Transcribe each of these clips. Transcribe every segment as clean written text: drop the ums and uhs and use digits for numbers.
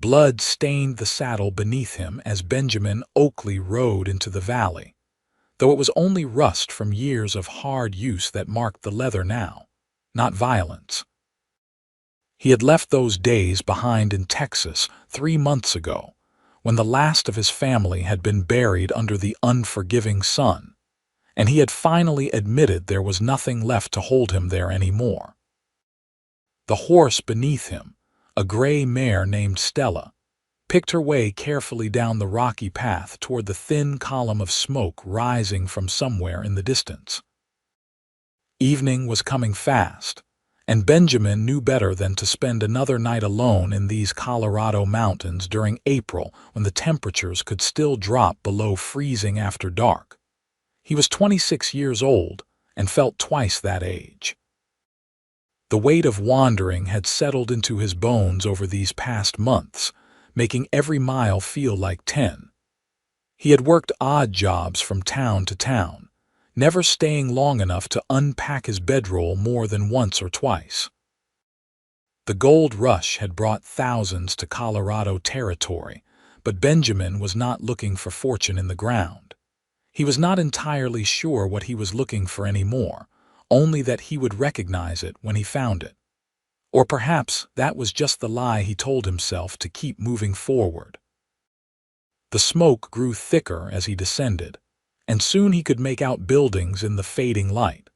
Blood stained the saddle beneath him as Benjamin Oakley rode into the valley, though it was only rust from years of hard use that marked the leather now, not violence. He had left those days behind in Texas 3 months ago, when the last of his family had been buried under the unforgiving sun, and he had finally admitted there was nothing left to hold him there anymore. The horse beneath him, a gray mare named Stella, picked her way carefully down the rocky path toward the thin column of smoke rising from somewhere in the distance. Evening was coming fast, and Benjamin knew better than to spend another night alone in these Colorado mountains during April when the temperatures could still drop below freezing after dark. He was 26 years old and felt twice that age. The weight of wandering had settled into his bones over these past months, making every mile feel like 10. He had worked odd jobs from town to town, never staying long enough to unpack his bedroll more than once or twice. The gold rush had brought thousands to Colorado territory, but Benjamin was not looking for fortune in the ground. He was not entirely sure what he was looking for anymore, only that he would recognize it when he found it. Or perhaps that was just the lie he told himself to keep moving forward. The smoke grew thicker as he descended, and soon he could make out buildings in the fading light.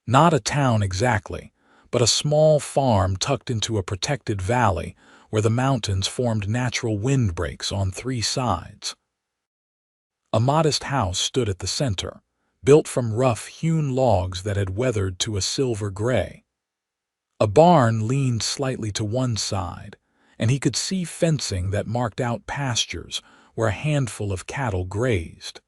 Not a town exactly, but a small farm tucked into a protected valley where the mountains formed natural windbreaks on 3 sides. A modest house stood at the center, built from rough-hewn logs that had weathered to a silver gray. A barn leaned slightly to one side, and he could see fencing that marked out pastures where a handful of cattle grazed.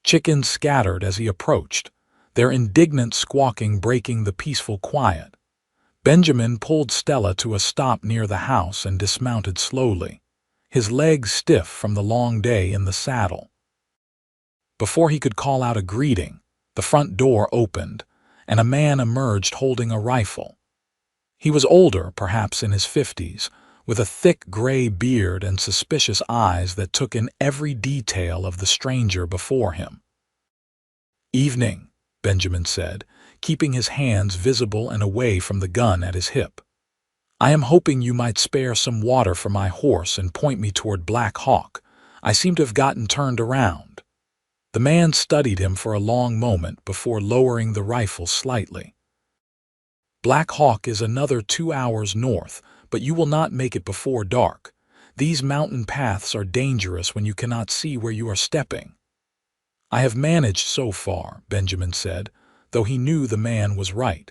Chickens scattered as he approached, their indignant squawking breaking the peaceful quiet. Benjamin pulled Stella to a stop near the house and dismounted slowly, his legs stiff from the long day in the saddle. Before he could call out a greeting, the front door opened, and a man emerged holding a rifle. He was older, perhaps in his 50s, with a thick gray beard and suspicious eyes that took in every detail of the stranger before him. "Evening," Benjamin said, keeping his hands visible and away from the gun at his hip. "I am hoping you might spare some water for my horse and point me toward Black Hawk. I seem to have gotten turned around." The man studied him for a long moment before lowering the rifle slightly. "Black Hawk is another 2 hours north, but you will not make it before dark. These mountain paths are dangerous when you cannot see where you are stepping." "I have managed so far," Benjamin said, though he knew the man was right.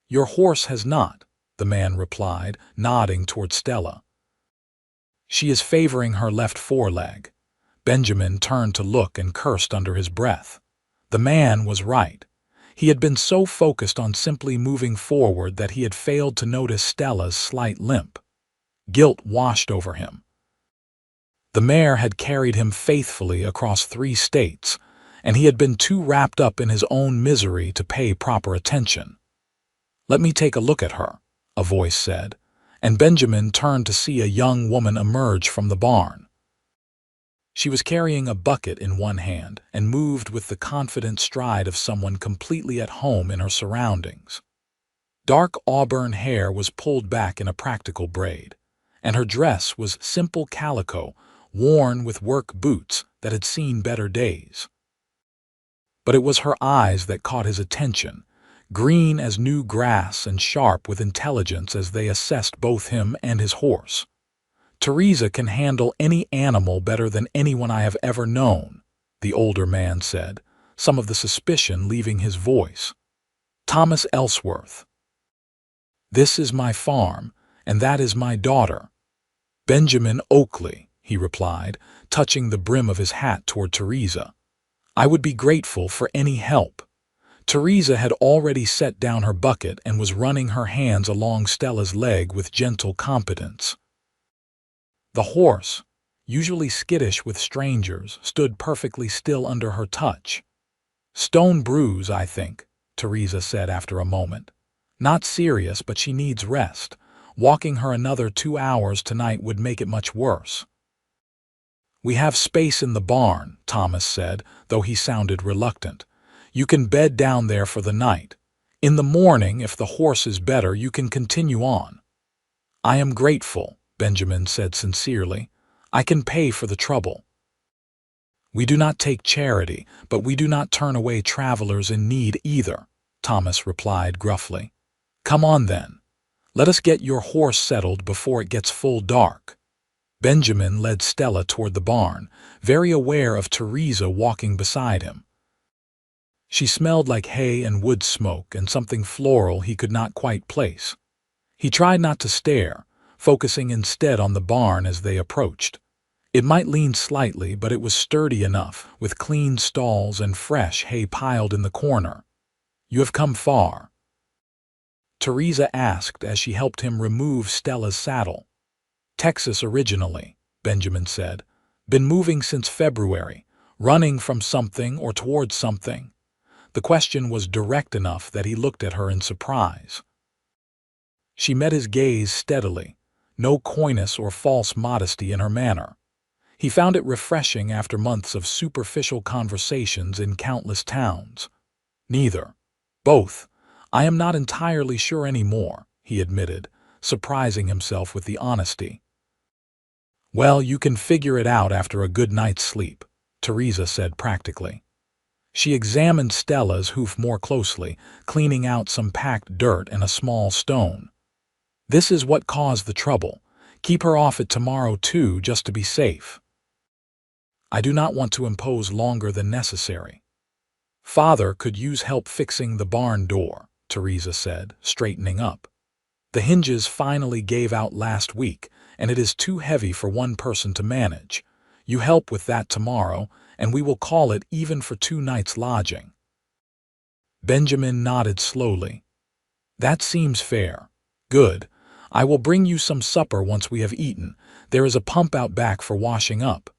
"Your horse has not," the man replied, nodding toward Stella. "She is favoring her left foreleg." Benjamin turned to look and cursed under his breath. The man was right. He had been so focused on simply moving forward that he had failed to notice Stella's slight limp. Guilt washed over him. The mare had carried him faithfully across 3 states, and he had been too wrapped up in his own misery to pay proper attention. "Let me take a look at her," a voice said, and Benjamin turned to see a young woman emerge from the barn. She was carrying a bucket in one hand and moved with the confident stride of someone completely at home in her surroundings. Dark auburn hair was pulled back in a practical braid, and her dress was simple calico worn with work boots that had seen better days. But it was her eyes that caught his attention, green as new grass and sharp with intelligence as they assessed both him and his horse. "Teresa can handle any animal better than anyone I have ever known," the older man said, some of the suspicion leaving his voice. "Thomas Ellsworth. This is my farm, and that is my daughter." "Benjamin Oakley," he replied, touching the brim of his hat toward Teresa. "I would be grateful for any help." Teresa had already set down her bucket and was running her hands along Stella's leg with gentle competence. The horse, usually skittish with strangers, stood perfectly still under her touch. "Stone bruise, I think," Teresa said after a moment. "Not serious, but she needs rest. Walking her another 2 hours tonight would make it much worse. We have space in the barn, Thomas said, though he sounded reluctant. You can bed down there for the night. In the morning, if the horse is better, you can continue on. I am grateful, Benjamin said sincerely. I can pay for the trouble. We do not take charity, but we do not turn away travelers in need either, Thomas replied gruffly. Come on then. Let us get your horse settled before it gets full dark. Benjamin led Stella toward the barn, very aware of Teresa walking beside him. She smelled like hay and wood smoke and something floral he could not quite place. He tried not to stare, focusing instead on the barn as they approached. It might lean slightly, but it was sturdy enough, with clean stalls and fresh hay piled in the corner. You have come far, Teresa asked as she helped him remove Stella's saddle. Texas originally, Benjamin said. Been moving since February, running from something or towards something. The question was direct enough that he looked at her in surprise. She met his gaze steadily, no coyness or false modesty in her manner. He found it refreshing after months of superficial conversations in countless towns. Neither. Both. I am not entirely sure anymore, he admitted, surprising himself with the honesty. Well, you can figure it out after a good night's sleep, Teresa said practically. She examined Stella's hoof more closely, cleaning out some packed dirt and a small stone. This is what caused the trouble. Keep her off it tomorrow too, just to be safe. I do not want to impose longer than necessary. Father could use help fixing the barn door, Teresa said, straightening up. The hinges finally gave out last week, and it is too heavy for one person to manage. You help with that tomorrow, and we will call it even for 2 nights' lodging. Benjamin nodded slowly. That seems fair. Good. I will bring you some supper once we have eaten. There is a pump out back for washing up.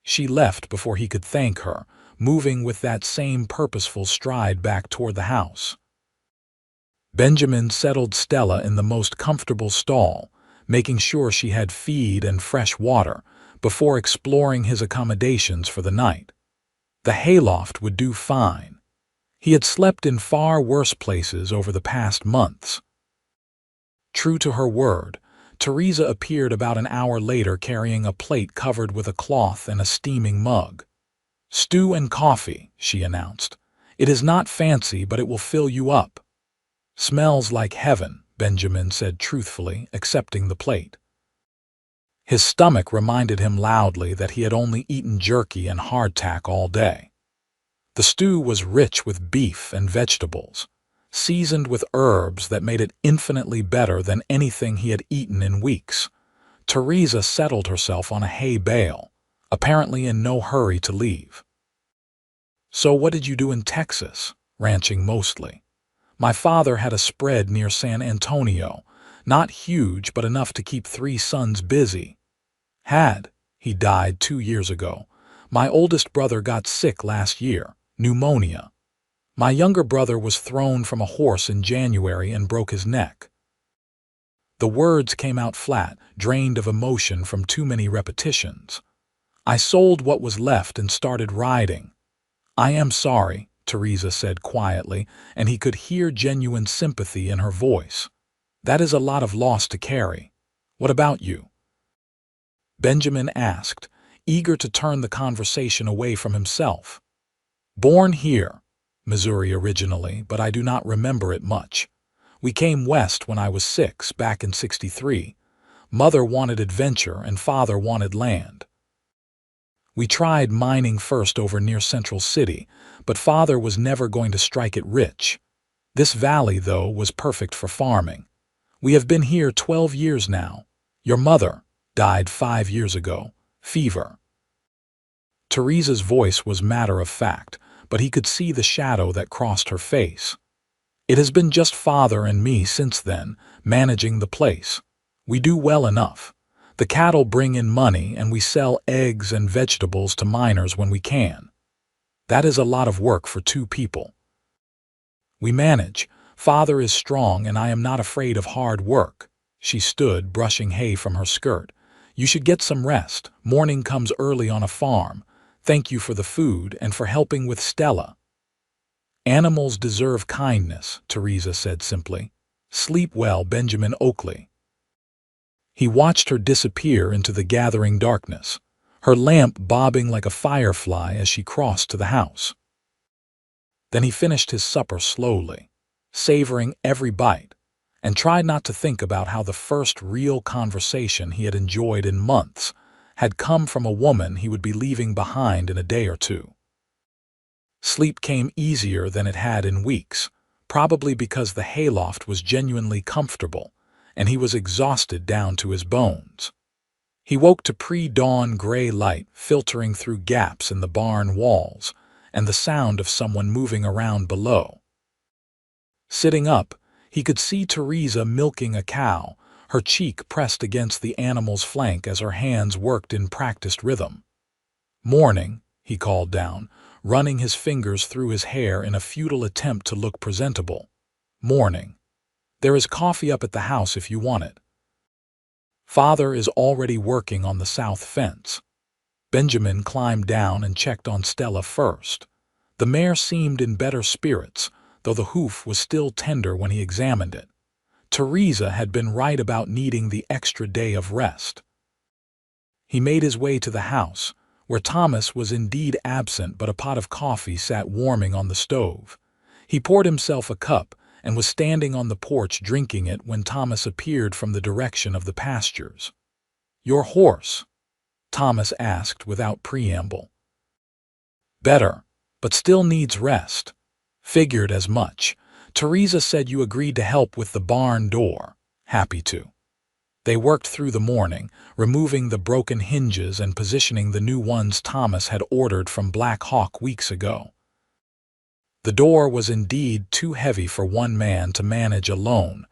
She left before he could thank her, moving with that same purposeful stride back toward the house. Benjamin settled Stella in the most comfortable stall, making sure she had feed and fresh water, before exploring his accommodations for the night. The hayloft would do fine. He had slept in far worse places over the past months. True to her word, Teresa appeared about an hour later carrying a plate covered with a cloth and a steaming mug. Stew and coffee, she announced. It is not fancy, but it will fill you up. Smells like heaven, Benjamin said truthfully, accepting the plate. His stomach reminded him loudly that he had only eaten jerky and hardtack all day. The stew was rich with beef and vegetables, seasoned with herbs that made it infinitely better than anything he had eaten in weeks. Teresa settled herself on a hay bale, apparently in no hurry to leave. So what did you do in Texas? Ranching mostly. My father had a spread near San Antonio, not huge but enough to keep 3 sons busy. He died 2 years ago. My oldest brother got sick last year, pneumonia. My younger brother was thrown from a horse in January and broke his neck. The words came out flat, drained of emotion from too many repetitions. I sold what was left and started riding. I am sorry, Teresa said quietly, and he could hear genuine sympathy in her voice. That is a lot of loss to carry. What about you? Benjamin asked, eager to turn the conversation away from himself. Born here, Missouri originally, but I do not remember it much. We came west when I was 6, back in '63. Mother wanted adventure and father wanted land. We tried mining first over near Central City, but father was never going to strike it rich. This valley, though, was perfect for farming. We have been here 12 years now. Your mother died 5 years ago. Fever. Teresa's voice was matter of fact, but he could see the shadow that crossed her face. It has been just father and me since then, managing the place. We do well enough. The cattle bring in money and we sell eggs and vegetables to miners when we can. That is a lot of work for 2 people. We manage. Father is strong and I am not afraid of hard work, She stood, brushing hay from her skirt. "You should get some rest. Morning comes early on a farm. Thank you for the food and for helping with Stella." "Animals deserve kindness," Teresa said simply. "Sleep well, Benjamin Oakley." He watched her disappear into the gathering darkness, her lamp bobbing like a firefly as she crossed to the house. Then he finished his supper slowly, savoring every bite, and tried not to think about how the first real conversation he had enjoyed in months had come from a woman he would be leaving behind in a day or two. Sleep came easier than it had in weeks, probably because the hayloft was genuinely comfortable, and he was exhausted down to his bones. He woke to pre-dawn gray light filtering through gaps in the barn walls, and the sound of someone moving around below. Sitting up, he could see Teresa milking a cow, her cheek pressed against the animal's flank as her hands worked in practiced rhythm. "Morning," he called down, running his fingers through his hair in a futile attempt to look presentable. "Morning. There is coffee up at the house if you want it." "Father is already working on the south fence." Benjamin climbed down and checked on Stella first. The mare seemed in better spirits, though the hoof was still tender when he examined it. Teresa had been right about needing the extra day of rest. He made his way to the house, where Thomas was indeed absent, but a pot of coffee sat warming on the stove. He poured himself a cup and was standing on the porch drinking it when Thomas appeared from the direction of the pastures. "Your horse?" Thomas asked without preamble. "Better, but still needs rest." "Figured as much. Teresa said you agreed to help with the barn door." "Happy to." They worked through the morning, removing the broken hinges and positioning the new ones Thomas had ordered from Black Hawk weeks ago. The door was indeed too heavy for one man to manage alone,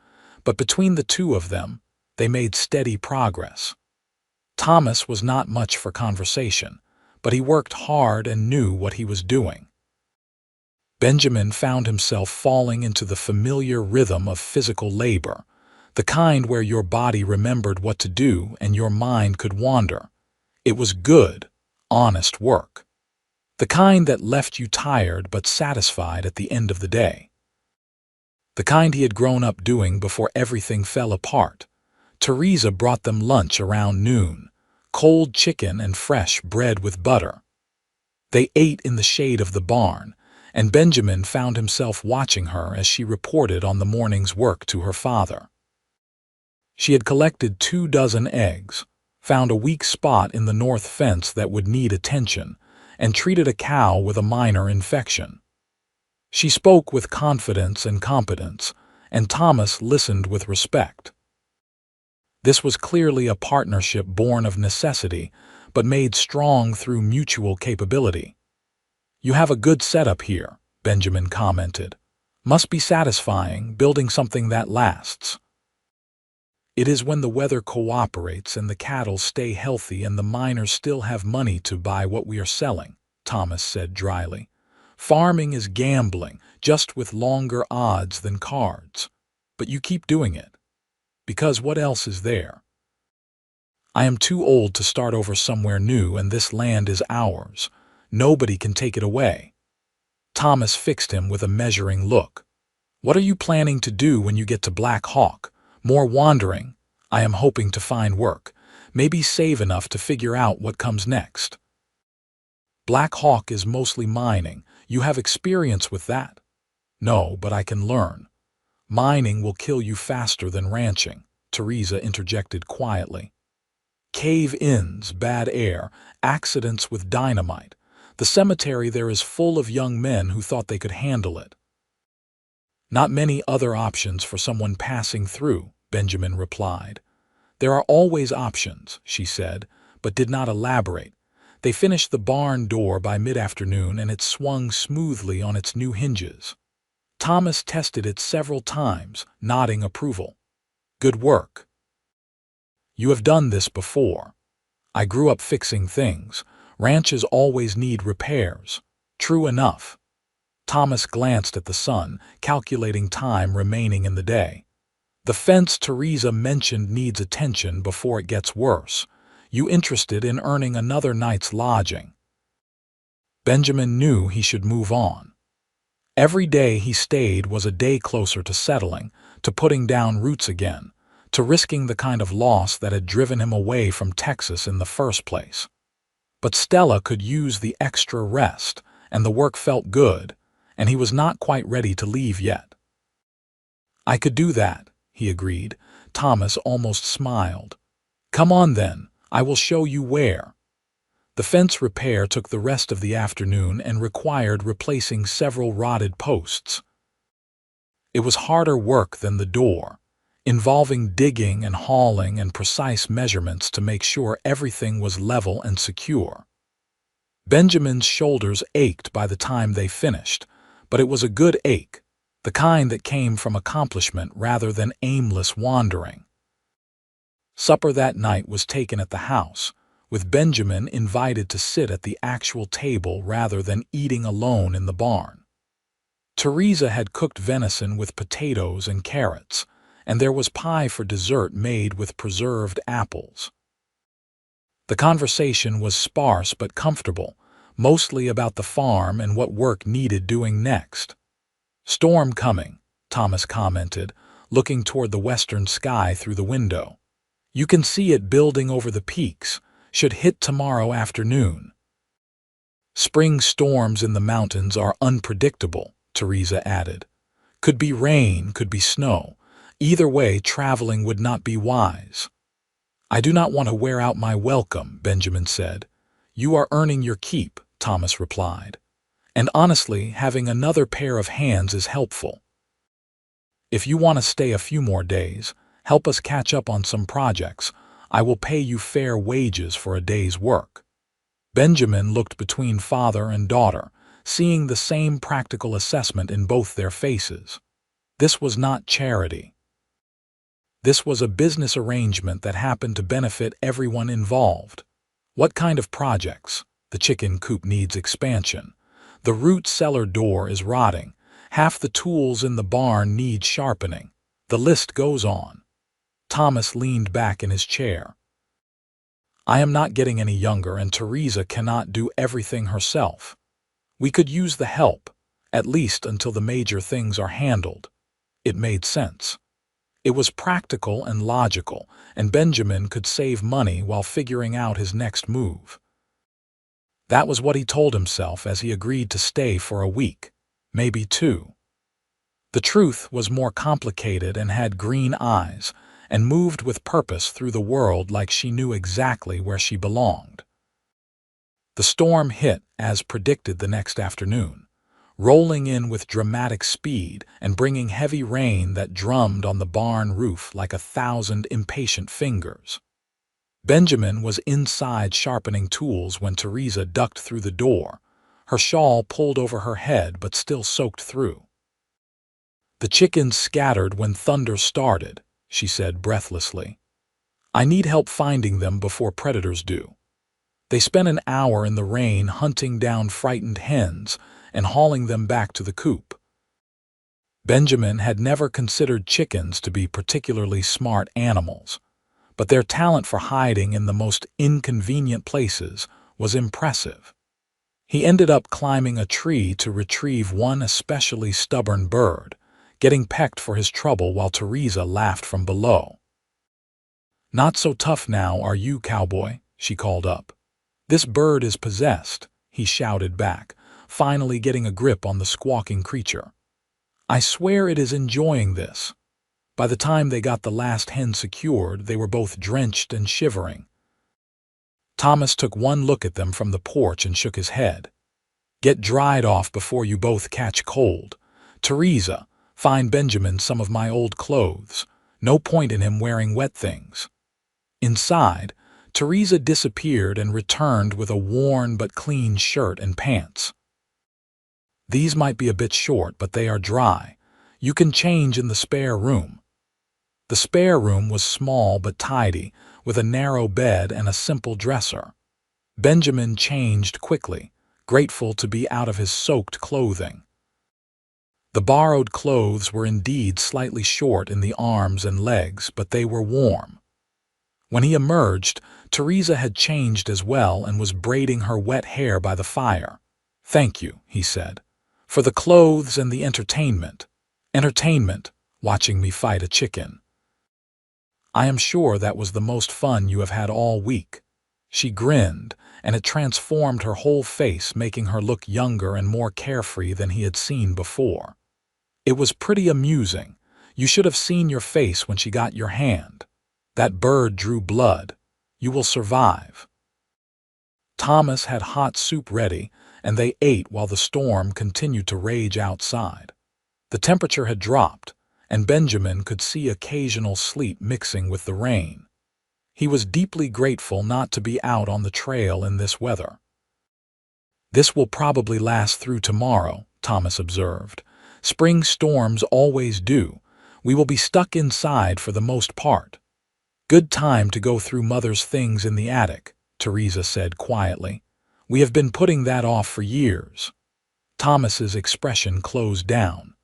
but between the two of them, they made steady progress. Thomas was not much for conversation, but he worked hard and knew what he was doing. Benjamin found himself falling into the familiar rhythm of physical labor, the kind where your body remembered what to do and your mind could wander. It was good, honest work. The kind that left you tired but satisfied at the end of the day. The kind he had grown up doing before everything fell apart. Teresa brought them lunch around noon, cold chicken and fresh bread with butter. They ate in the shade of the barn, and Benjamin found himself watching her as she reported on the morning's work to her father. She had collected 24 eggs, found a weak spot in the north fence that would need attention, and treated a cow with a minor infection. She spoke with confidence and competence, and Thomas listened with respect. This was clearly a partnership born of necessity, but made strong through mutual capability. "You have a good setup here," Benjamin commented. "Must be satisfying, building something that lasts." "It is when the weather cooperates and the cattle stay healthy and the miners still have money to buy what we are selling," Thomas said dryly. "Farming is gambling, just with longer odds than cards. But you keep doing it. Because what else is there? I am too old to start over somewhere new, and this land is ours. Nobody can take it away." Thomas fixed him with a measuring look. "What are you planning to do when you get to Black Hawk? More wandering? I am hoping to find work. Maybe save enough to figure out what comes next." "Black Hawk is mostly mining. You have experience with that?" "No, but I can learn." "Mining will kill you faster than ranching," Teresa interjected quietly. "Cave-ins, bad air, accidents with dynamite. The cemetery there is full of young men who thought they could handle it." "Not many other options for someone passing through," Benjamin replied. "There are always options," she said, but did not elaborate. They finished the barn door by mid-afternoon, and it swung smoothly on its new hinges. Thomas tested it several times, nodding approval. "Good work. You have done this before." "I grew up fixing things. Ranches always need repairs." "True enough." Thomas glanced at the sun, calculating time remaining in the day. The fence Teresa mentioned needs attention before it gets worse. You interested in earning another night's lodging?" Benjamin knew he should move on. Every day he stayed was a day closer to settling, to putting down roots again, to risking the kind of loss that had driven him away from Texas in the first place. But Stella could use the extra rest, and the work felt good, and he was not quite ready to leave yet. "I could do that," he agreed. Thomas almost smiled. "Come on then, I will show you where." The fence repair took the rest of the afternoon and required replacing several rotted posts. It was harder work than the door, involving digging and hauling and precise measurements to make sure everything was level and secure. Benjamin's shoulders ached by the time they finished, but it was a good ache, the kind that came from accomplishment rather than aimless wandering. Supper that night was taken at the house, with Benjamin invited to sit at the actual table rather than eating alone in the barn. Teresa had cooked venison with potatoes and carrots, and there was pie for dessert made with preserved apples. The conversation was sparse but comfortable, mostly about the farm and what work needed doing next. "Storm coming," Thomas commented, looking toward the western sky through the window. "You can see it building over the peaks. Should hit tomorrow afternoon." "Spring storms in the mountains are unpredictable," Teresa added. "Could be rain, could be snow. Either way, traveling would not be wise." "I do not want to wear out my welcome," Benjamin said. "You are earning your keep," Thomas replied. "And honestly, having another pair of hands is helpful. If you want to stay a few more days, help us catch up on some projects. I will pay you fair wages for a day's work." Benjamin looked between father and daughter, seeing the same practical assessment in both their faces. This was not charity. This was a business arrangement that happened to benefit everyone involved. What kind of projects? The chicken coop needs expansion. The root cellar door is rotting. Half the tools in the barn need sharpening. The list goes on. Thomas leaned back in his chair. "I am not getting any younger, and Teresa cannot do everything herself. We could use the help, at least until the major things are handled." It made sense. It was practical and logical, and Benjamin could save money while figuring out his next move. That was what he told himself as he agreed to stay for a week, maybe two. The truth was more complicated and had green eyes, and moved with purpose through the world like she knew exactly where she belonged. The storm hit as predicted the next afternoon, rolling in with dramatic speed and bringing heavy rain that drummed on the barn roof like 1,000 impatient fingers. Benjamin was inside sharpening tools when Teresa ducked through the door, her shawl pulled over her head but still soaked through. "The chickens scattered when thunder started," she said breathlessly. "I need help finding them before predators do." They spent an hour in the rain hunting down frightened hens and hauling them back to the coop. Benjamin had never considered chickens to be particularly smart animals, but their talent for hiding in the most inconvenient places was impressive. He ended up climbing a tree to retrieve one especially stubborn bird, getting pecked for his trouble while Teresa laughed from below. "Not so tough now, are you, Cowboy?" she called up. "This bird is possessed," he shouted back, finally getting a grip on the squawking creature. "I swear it is enjoying this." By the time they got the last hen secured, they were both drenched and shivering. Thomas took one look at them from the porch and shook his head. "Get dried off before you both catch cold. Teresa, find Benjamin some of my old clothes. No point in him wearing wet things." Inside, Teresa disappeared and returned with a worn but clean shirt and pants. "These might be a bit short, but they are dry. You can change in the spare room." The spare room was small but tidy, with a narrow bed and a simple dresser. Benjamin changed quickly, grateful to be out of his soaked clothing. The borrowed clothes were indeed slightly short in the arms and legs, but they were warm. When he emerged, Teresa had changed as well and was braiding her wet hair by the fire. "Thank you," he said, "for the clothes and the entertainment." "Entertainment, watching me fight a chicken." "I am sure that was the most fun you have had all week." She grinned, and it transformed her whole face, making her look younger and more carefree than he had seen before. "It was pretty amusing. You should have seen your face when she got your hand. That bird drew blood. You will survive." Thomas had hot soup ready, and they ate while the storm continued to rage outside. The temperature had dropped, and Benjamin could see occasional sleet mixing with the rain. He was deeply grateful not to be out on the trail in this weather. "This will probably last through tomorrow," Thomas observed. "Spring storms always do. We will be stuck inside for the most part." "Good time to go through Mother's things in the attic," Teresa said quietly. "We have been putting that off for years." Thomas's expression closed down.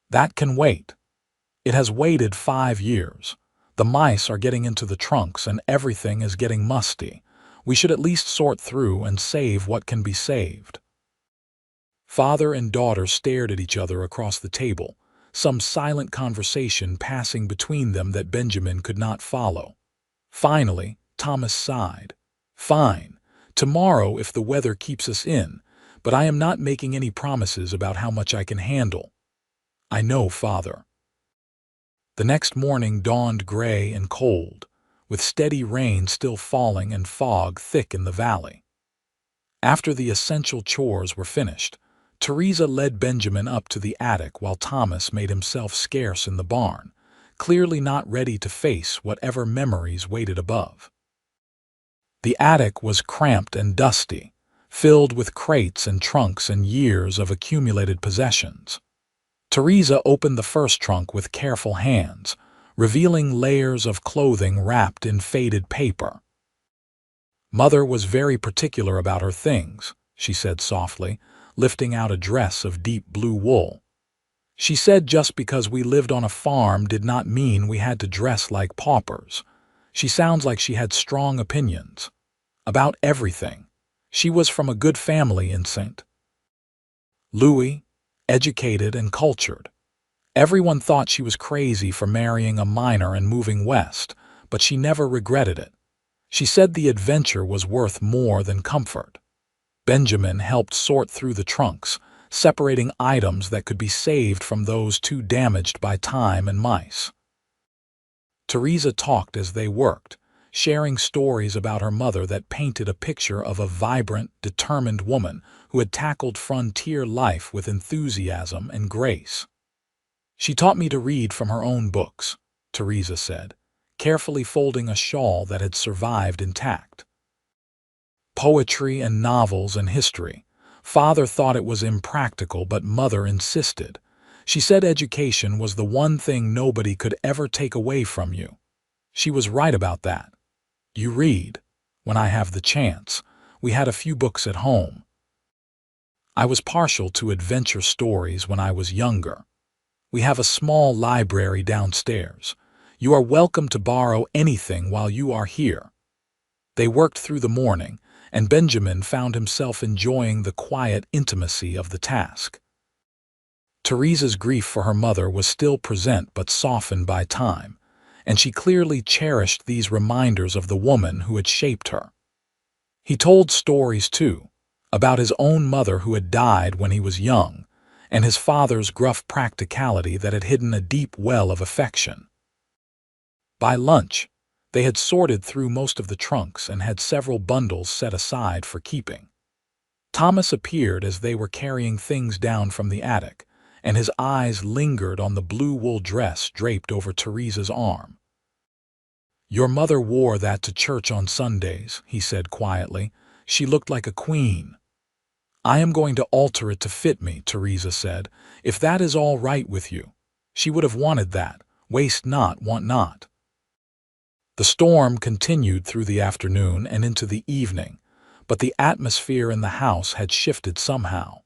"That can wait." "It has waited 5 years. The mice are getting into the trunks and everything is getting musty. We should at least sort through and save what can be saved." Father and daughter stared at each other across the table, some silent conversation passing between them that Benjamin could not follow. Finally, Thomas sighed. "Fine, tomorrow if the weather keeps us in, but I am not making any promises about how much I can handle." "I know, Father." The next morning dawned gray and cold, with steady rain still falling and fog thick in the valley. After the essential chores were finished, Teresa led Benjamin up to the attic while Thomas made himself scarce in the barn, clearly not ready to face whatever memories waited above. The attic was cramped and dusty, filled with crates and trunks and years of accumulated possessions. Teresa opened the first trunk with careful hands, revealing layers of clothing wrapped in faded paper. "Mother was very particular about her things," she said softly, lifting out a dress of deep blue wool. "She said just because we lived on a farm did not mean we had to dress like paupers. She sounds like she had strong opinions. About everything. She was from a good family in St. Louis, educated and cultured. Everyone thought she was crazy for marrying a miner and moving west, but she never regretted it. She said the adventure was worth more than comfort." Benjamin helped sort through the trunks, separating items that could be saved from those too damaged by time and mice. Teresa talked as they worked, sharing stories about her mother that painted a picture of a vibrant, determined woman who had tackled frontier life with enthusiasm and grace. "She taught me to read from her own books," Teresa said, carefully folding a shawl that had survived intact. "Poetry and novels and history. Father thought it was impractical, but Mother insisted. She said education was the one thing nobody could ever take away from you. She was right about that. You read, when I have the chance. We had a few books at home. I was partial to adventure stories when I was younger. We have a small library downstairs. You are welcome to borrow anything while you are here." They worked through the morning, and Benjamin found himself enjoying the quiet intimacy of the task. Teresa's grief for her mother was still present but softened by time, and she clearly cherished these reminders of the woman who had shaped her. He told stories, too, about his own mother who had died when he was young, and his father's gruff practicality that had hidden a deep well of affection. By lunch, they had sorted through most of the trunks and had several bundles set aside for keeping. Thomas appeared as they were carrying things down from the attic, and his eyes lingered on the blue wool dress draped over Teresa's arm. "Your mother wore that to church on Sundays," he said quietly. "She looked like a queen." "I am going to alter it to fit me," Teresa said, "if that is all right with you. She would have wanted that. Waste not, want not." The storm continued through the afternoon and into the evening, but the atmosphere in the house had shifted somehow.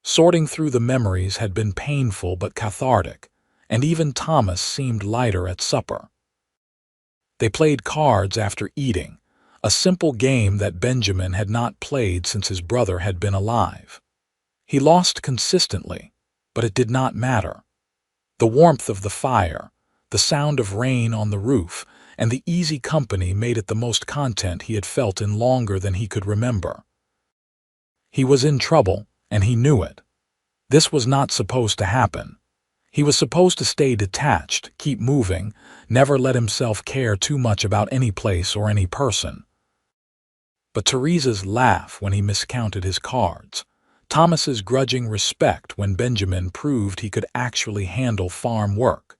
Sorting through the memories had been painful but cathartic, and even Thomas seemed lighter at supper. They played cards after eating, a simple game that Benjamin had not played since his brother had been alive. He lost consistently, but it did not matter. The warmth of the fire, the sound of rain on the roof, and the easy company made it the most content he had felt in longer than he could remember. He was in trouble, and he knew it. This was not supposed to happen. He was supposed to stay detached, keep moving, never let himself care too much about any place or any person. But Teresa's laugh when he miscounted his cards, Thomas's grudging respect when Benjamin proved he could actually handle farm work,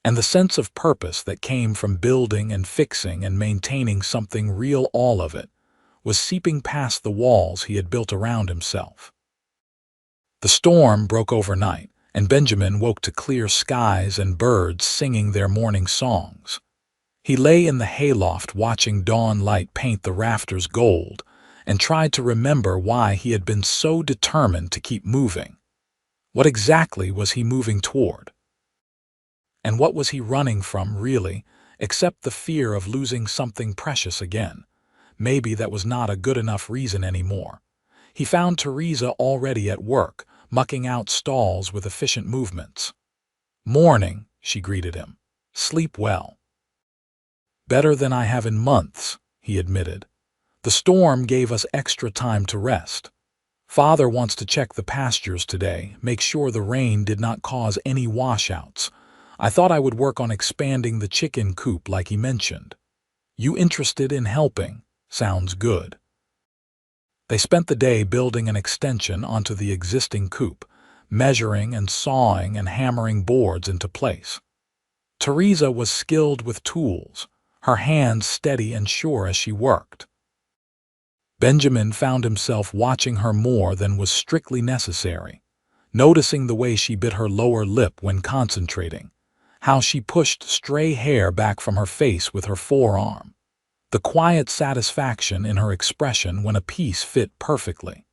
and the sense of purpose that came from building and fixing and maintaining something real, all of it was seeping past the walls he had built around himself. The storm broke overnight, and Benjamin woke to clear skies and birds singing their morning songs. He lay in the hayloft watching dawn light paint the rafters gold and tried to remember why he had been so determined to keep moving. What exactly was he moving toward? And what was he running from, really, except the fear of losing something precious again? Maybe that was not a good enough reason anymore. He found Teresa already at work, mucking out stalls with efficient movements. "Morning," she greeted him. "Sleep well." "Better than I have in months," he admitted. "The storm gave us extra time to rest. Father wants to check the pastures today, make sure the rain did not cause any washouts. I thought I would work on expanding the chicken coop like he mentioned. You interested in helping? Sounds good." They spent the day building an extension onto the existing coop, measuring and sawing and hammering boards into place. Teresa was skilled with tools, her hands steady and sure as she worked. Benjamin found himself watching her more than was strictly necessary, noticing the way she bit her lower lip when concentrating, how she pushed stray hair back from her face with her forearm, the quiet satisfaction in her expression when a piece fit perfectly.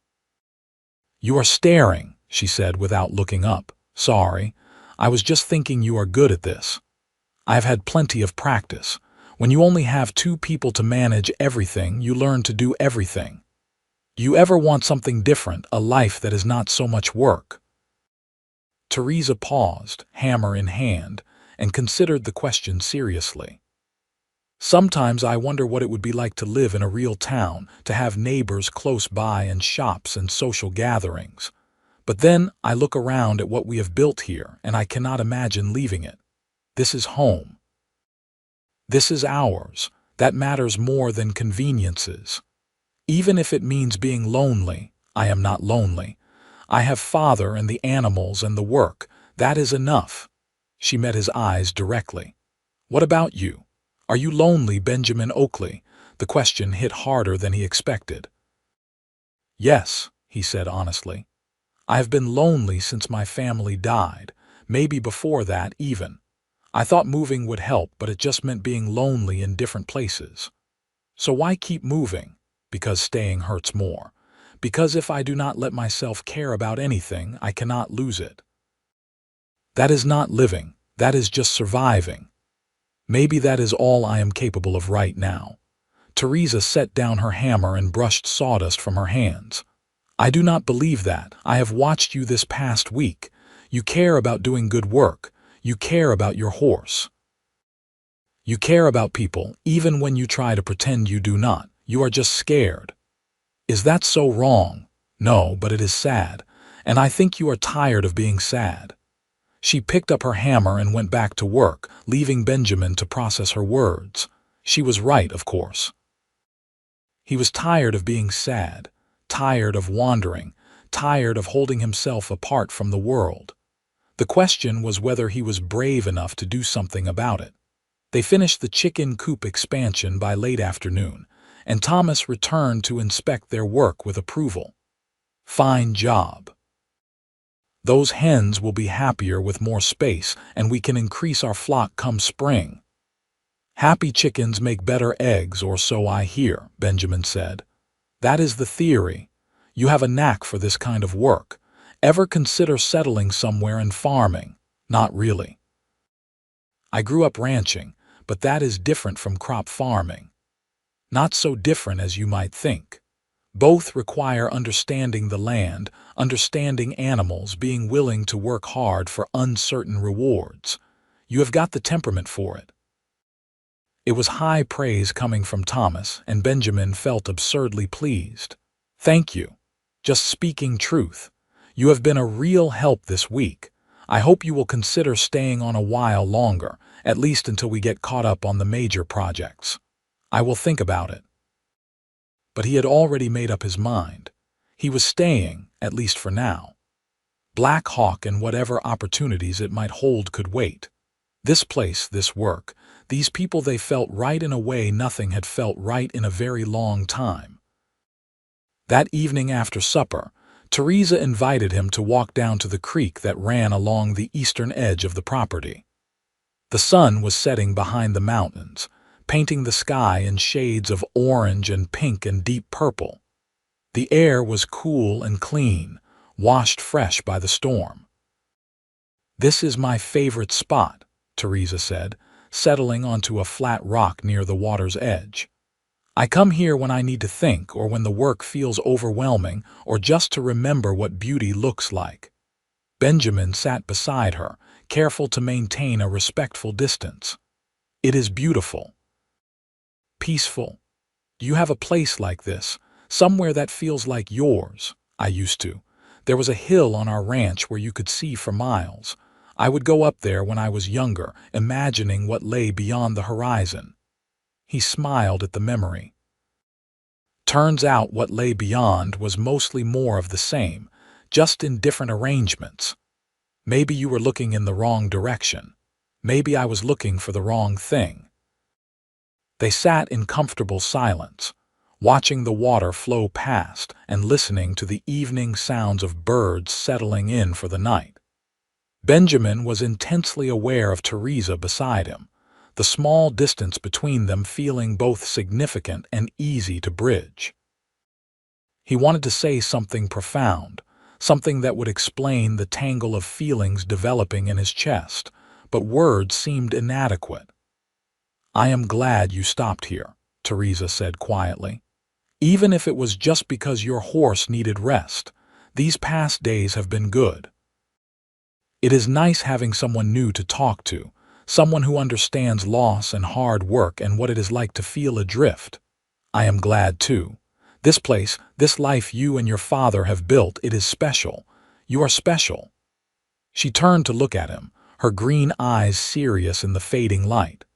"You are staring," she said without looking up. "Sorry, I was just thinking you are good at this. I have had plenty of practice. When you only have 2 people to manage everything, you learn to do everything. You ever want something different, a life that is not so much work?" Teresa paused, hammer in hand, and considered the question seriously. "Sometimes I wonder what it would be like to live in a real town, to have neighbors close by and shops and social gatherings. But then I look around at what we have built here, and I cannot imagine leaving it. This is home. This is ours. That matters more than conveniences. Even if it means being lonely, I am not lonely. I have Father and the animals and the work. That is enough." She met his eyes directly. "What about you? Are you lonely, Benjamin Oakley?" The question hit harder than he expected. "Yes," he said honestly. "I have been lonely since my family died, maybe before that even. I thought moving would help, but it just meant being lonely in different places. So why keep moving? Because staying hurts more. Because if I do not let myself care about anything, I cannot lose it. That is not living, that is just surviving. Maybe that is all I am capable of right now." Teresa set down her hammer and brushed sawdust from her hands. "I do not believe that. I have watched you this past week. You care about doing good work. You care about your horse. You care about people, even when you try to pretend you do not. You are just scared. Is that so wrong? No, but it is sad, and I think you are tired of being sad." She picked up her hammer and went back to work, leaving Benjamin to process her words. She was right, of course. He was tired of being sad, tired of wandering, tired of holding himself apart from the world. The question was whether he was brave enough to do something about it. They finished the chicken coop expansion by late afternoon, and Thomas returned to inspect their work with approval. "Fine job. Those hens will be happier with more space, and we can increase our flock come spring." "Happy chickens make better eggs, or so I hear," Benjamin said. "That is the theory. You have a knack for this kind of work. Ever consider settling somewhere and farming? Not really. I grew up ranching, but that is different from crop farming. Not so different as you might think. Both require understanding the land, understanding animals, being willing to work hard for uncertain rewards. You have got the temperament for it. It was high praise coming from Thomas, and Benjamin felt absurdly pleased. Thank you. Just speaking truth. You have been a real help this week. I hope you will consider staying on a while longer, at least until we get caught up on the major projects. I will think about it. But he had already made up his mind. He was staying, at least for now. Black Hawk and whatever opportunities it might hold could wait. This place, this work, these people, they felt right in a way nothing had felt right in a very long time. That evening after supper, Teresa invited him to walk down to the creek that ran along the eastern edge of the property. The sun was setting behind the mountains, painting the sky in shades of orange and pink and deep purple. The air was cool and clean, washed fresh by the storm. "This is my favorite spot," Teresa said, settling onto a flat rock near the water's edge. "I come here when I need to think, or when the work feels overwhelming, or just to remember what beauty looks like." Benjamin sat beside her, careful to maintain a respectful distance. "It is beautiful. Peaceful. Do you have a place like this, somewhere that feels like yours?" "I used to. There was a hill on our ranch where you could see for miles. I would go up there when I was younger, imagining what lay beyond the horizon." He smiled at the memory. Turns out what lay beyond was mostly more of the same, just in different arrangements. Maybe you were looking in the wrong direction. Maybe I was looking for the wrong thing. They sat in comfortable silence, watching the water flow past and listening to the evening sounds of birds settling in for the night. Benjamin was intensely aware of Teresa beside him, the small distance between them feeling both significant and easy to bridge. He wanted to say something profound, something that would explain the tangle of feelings developing in his chest, but words seemed inadequate. "I am glad you stopped here," Teresa said quietly. "Even if it was just because your horse needed rest. These past days have been good. It is nice having someone new to talk to, someone who understands loss and hard work and what it is like to feel adrift. I am glad too. This place, this life you and your father have built, it is special. You are special." She turned to look at him, her green eyes serious in the fading light.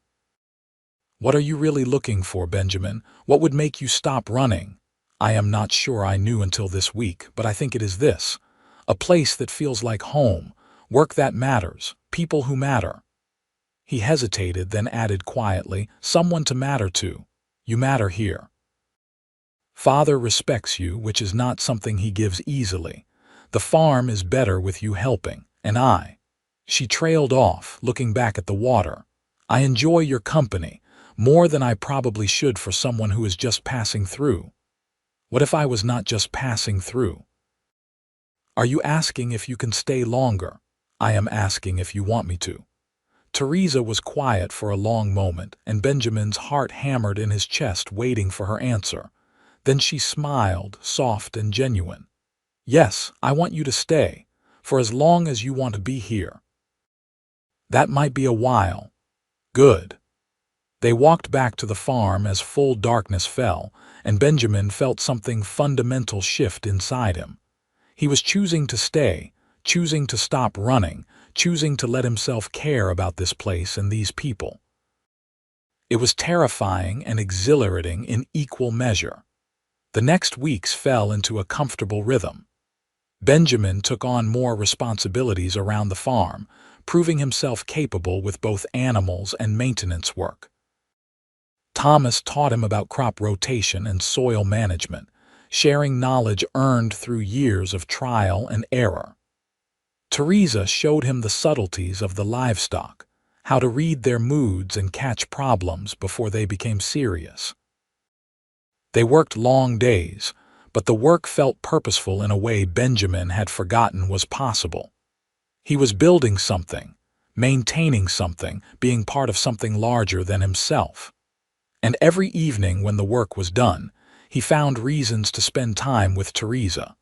"What are you really looking for, Benjamin? What would make you stop running?" "I am not sure I knew until this week, but I think it is this. A place that feels like home, work that matters, people who matter." He hesitated, then added quietly, "Someone to matter to. You matter here. Father respects you, which is not something he gives easily. The farm is better with you helping, and I." She trailed off, looking back at the water. "I enjoy your company, more than I probably should for someone who is just passing through. What if I was not just passing through?" "Are you asking if you can stay longer?" "I am asking if you want me to." Teresa was quiet for a long moment, and Benjamin's heart hammered in his chest waiting for her answer. Then she smiled, soft and genuine. "Yes, I want you to stay, for as long as you want to be here." "That might be a while." "Good." They walked back to the farm as full darkness fell, and Benjamin felt something fundamental shift inside him. He was choosing to stay, choosing to stop running, choosing to let himself care about this place and these people. It was terrifying and exhilarating in equal measure. The next weeks fell into a comfortable rhythm. Benjamin took on more responsibilities around the farm, proving himself capable with both animals and maintenance work. Thomas taught him about crop rotation and soil management, sharing knowledge earned through years of trial and error. Teresa showed him the subtleties of the livestock, how to read their moods and catch problems before they became serious. They worked long days, but the work felt purposeful in a way Benjamin had forgotten was possible. He was building something, maintaining something, being part of something larger than himself. And every evening when the work was done, he found reasons to spend time with Teresa.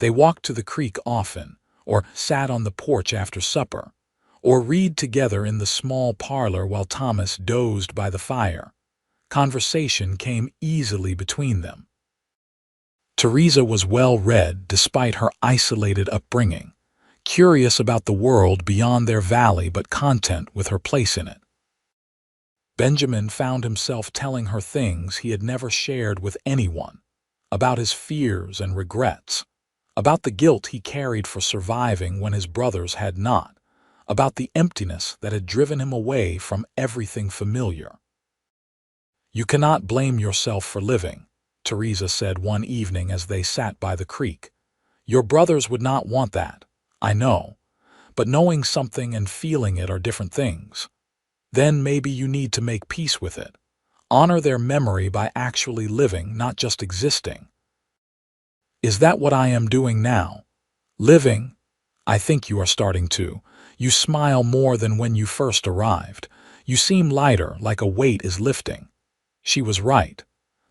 They walked to the creek often, or sat on the porch after supper, or read together in the small parlor while Thomas dozed by the fire. Conversation came easily between them. Teresa was well-read despite her isolated upbringing, curious about the world beyond their valley but content with her place in it. Benjamin found himself telling her things he had never shared with anyone, about his fears and regrets, about the guilt he carried for surviving when his brothers had not, about the emptiness that had driven him away from everything familiar. "You cannot blame yourself for living," Teresa said one evening as they sat by the creek. "Your brothers would not want that, I know, but knowing something and feeling it are different things. Then maybe you need to make peace with it. Honor their memory by actually living, not just existing." "Is that what I am doing now? Living?" "I think you are starting to. You smile more than when you first arrived. You seem lighter, like a weight is lifting." She was right.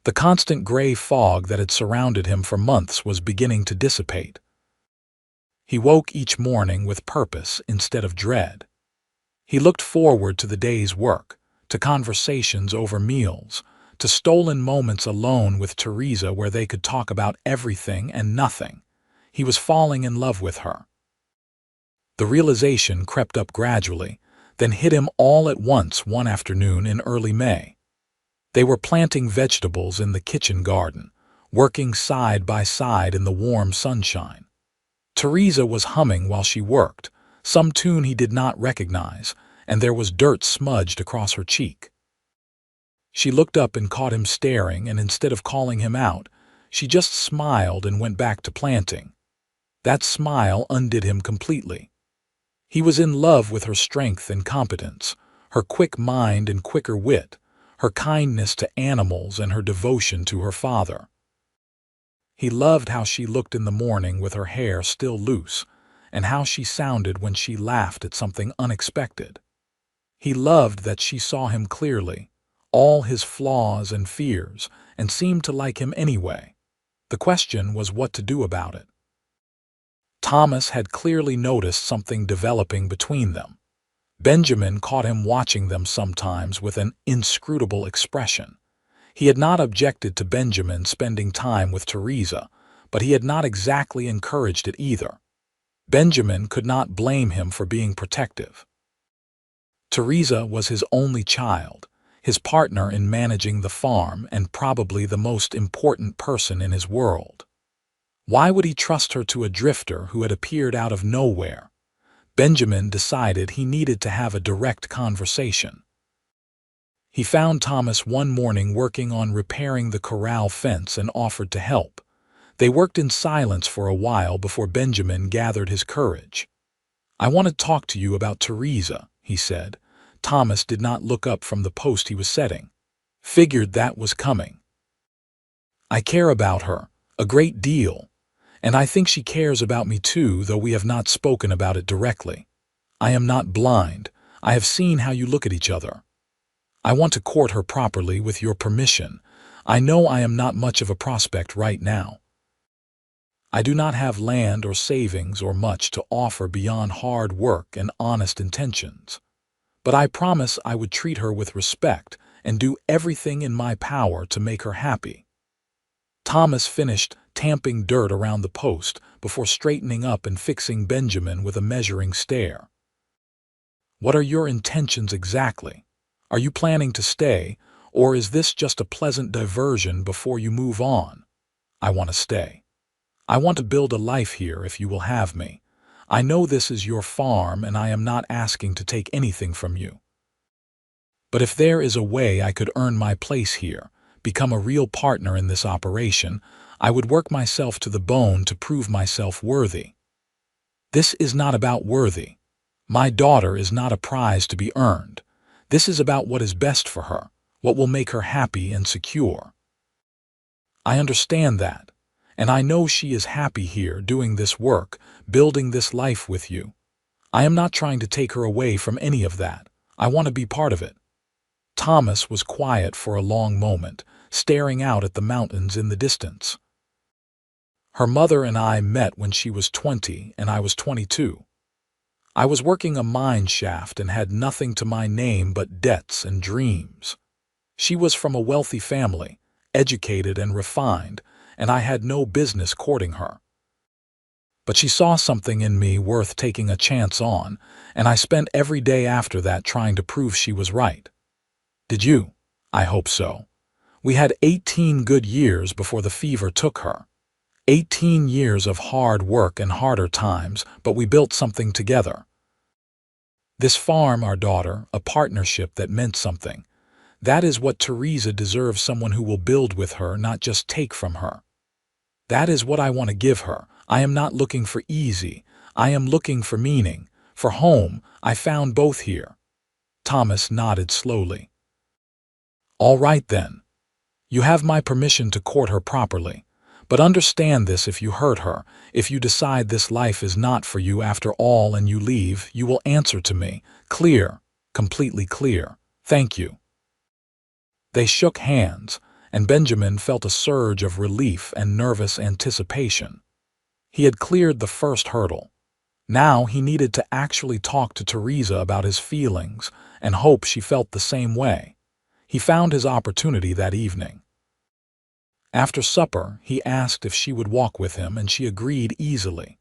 The constant gray fog that had surrounded him for months was beginning to dissipate. He woke each morning with purpose instead of dread. He looked forward to the day's work, to conversations over meals, to stolen moments alone with Teresa where they could talk about everything and nothing. He was falling in love with her. The realization crept up gradually, then hit him all at once one afternoon in early May. They were planting vegetables in the kitchen garden, working side by side in the warm sunshine. Teresa was humming while she worked, some tune he did not recognize, and there was dirt smudged across her cheek. She looked up and caught him staring, and instead of calling him out, she just smiled and went back to planting. That smile undid him completely. He was in love with her strength and competence, her quick mind and quicker wit, her kindness to animals and her devotion to her father. He loved how she looked in the morning with her hair still loose, and how she sounded when she laughed at something unexpected. He loved that she saw him clearly, all his flaws and fears, and seemed to like him anyway. The question was what to do about it. Thomas had clearly noticed something developing between them. Benjamin caught him watching them sometimes with an inscrutable expression. He had not objected to Benjamin spending time with Teresa, but he had not exactly encouraged it either. Benjamin could not blame him for being protective. Teresa was his only child, his partner in managing the farm, and probably the most important person in his world. Why would he trust her to a drifter who had appeared out of nowhere? Benjamin decided he needed to have a direct conversation. He found Thomas one morning working on repairing the corral fence and offered to help. They worked in silence for a while before Benjamin gathered his courage. "I want to talk to you about Teresa," he said. Thomas did not look up from the post he was setting. Figured that was coming. "I care about her, a great deal. And I think she cares about me too, though we have not spoken about it directly. I am not blind. I have seen how you look at each other. I want to court her properly with your permission. I know I am not much of a prospect right now. I do not have land or savings or much to offer beyond hard work and honest intentions. But I promise I would treat her with respect and do everything in my power to make her happy." Thomas finished tamping dirt around the post before straightening up and fixing Benjamin with a measuring stare. "What are your intentions exactly? Are you planning to stay, or is this just a pleasant diversion before you move on?" "I want to stay. I want to build a life here if you will have me. I know this is your farm and I am not asking to take anything from you. But if there is a way I could earn my place here, become a real partner in this operation, I would work myself to the bone to prove myself worthy." "This is not about worthy. My daughter is not a prize to be earned. This is about what is best for her, what will make her happy and secure." I understand that, and I know she is happy here doing this work, building this life with you. I am not trying to take her away from any of that. I want to be part of it." Thomas was quiet for a long moment, staring out at the mountains in the distance. "Her mother and I met when she was 20 and I was 22. I was working a mine shaft and had nothing to my name but debts and dreams. She was from a wealthy family, educated and refined, and I had no business courting her. But she saw something in me worth taking a chance on, and I spent every day after that trying to prove she was right. Did you? I hope so. We had 18 good years before the fever took her. 18 years of hard work and harder times, but we built something together. This farm, our daughter, a partnership that meant something. That is what Teresa deserves, someone who will build with her, not just take from her. That is what I want to give her. I am not looking for easy. I am looking for meaning, for home. I found both here." Thomas nodded slowly. "All right then. You have my permission to court her properly. But understand this: if you hurt her, if you decide this life is not for you after all and you leave, you will answer to me. Clear, completely clear. Thank you." They shook hands, and Benjamin felt a surge of relief and nervous anticipation. He had cleared the first hurdle. Now he needed to actually talk to Teresa about his feelings and hope she felt the same way. He found his opportunity that evening. After supper, he asked if she would walk with him, and she agreed easily.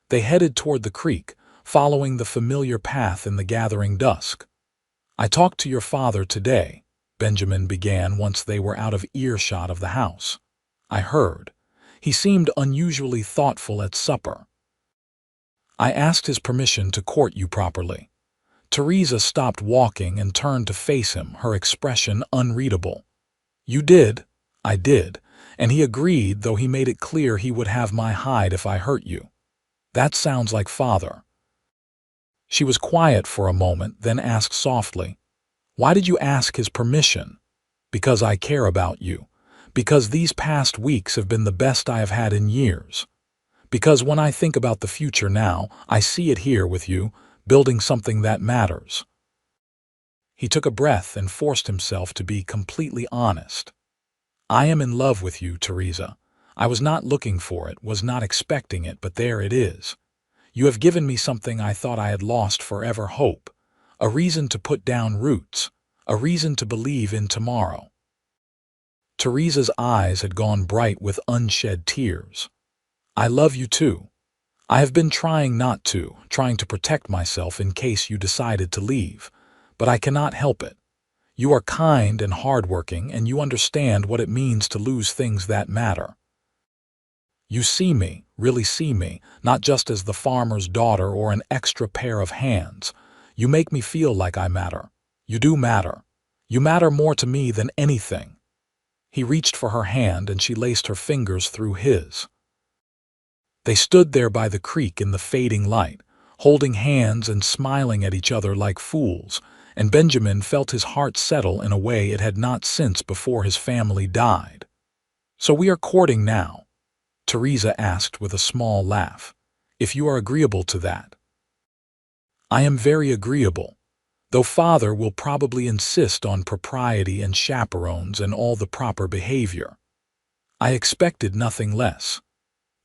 They headed toward the creek, following the familiar path in the gathering dusk. "I talked to your father today," Benjamin began once they were out of earshot of the house. "I heard. He seemed unusually thoughtful at supper. I asked his permission to court you properly." Teresa stopped walking and turned to face him, her expression unreadable. "You did?" "I did. And he agreed, though he made it clear he would have my hide if I hurt you." "That sounds like father." She was quiet for a moment, then asked softly, "Why did you ask his permission?" "Because I care about you. Because these past weeks have been the best I have had in years. Because when I think about the future now, I see it here with you, building something that matters." He took a breath and forced himself to be completely honest. "I am in love with you, Teresa. I was not looking for it, was not expecting it, but there it is. You have given me something I thought I had lost forever: hope, a reason to put down roots, a reason to believe in tomorrow." Teresa's eyes had gone bright with unshed tears. "I love you too. I have been trying not to, trying to protect myself in case you decided to leave, but I cannot help it. You are kind and hardworking, and you understand what it means to lose things that matter. You see me, really see me, not just as the farmer's daughter or an extra pair of hands. You make me feel like I matter. You do matter. You matter more to me than anything." He reached for her hand, and she laced her fingers through his. They stood there by the creek in the fading light, holding hands and smiling at each other like fools, and Benjamin felt his heart settle in a way it had not since before his family died. "So we are courting now?" Teresa asked with a small laugh. "If you are agreeable to that." "I am very agreeable, though father will probably insist on propriety and chaperones and all the proper behavior." I expected nothing less.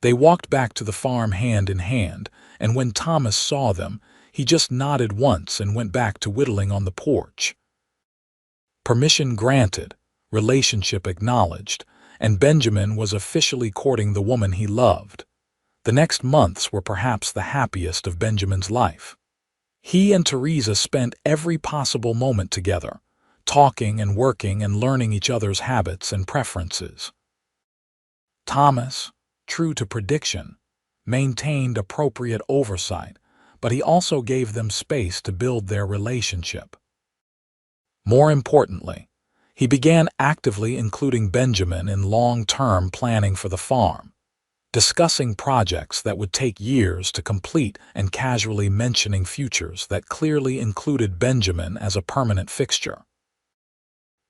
They walked back to the farm hand in hand, and when Thomas saw them, he just nodded once and went back to whittling on the porch. Permission granted, relationship acknowledged, and Benjamin was officially courting the woman he loved. The next months were perhaps the happiest of Benjamin's life. He and Teresa spent every possible moment together, talking and working and learning each other's habits and preferences. Thomas, true to prediction, maintained appropriate oversight, but he also gave them space to build their relationship. More importantly, he began actively including Benjamin in long-term planning for the farm, discussing projects that would take years to complete and casually mentioning futures that clearly included Benjamin as a permanent fixture.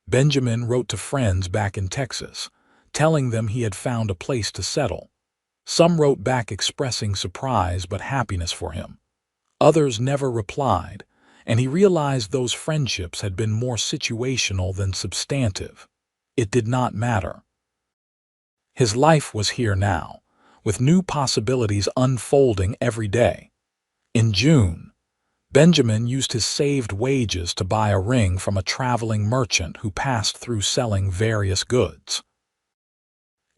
Benjamin wrote to friends back in Texas, telling them he had found a place to settle. Some wrote back expressing surprise but happiness for him. Others never replied, and he realized those friendships had been more situational than substantive. It did not matter. His life was here now, with new possibilities unfolding every day. In June, Benjamin used his saved wages to buy a ring from a traveling merchant who passed through selling various goods.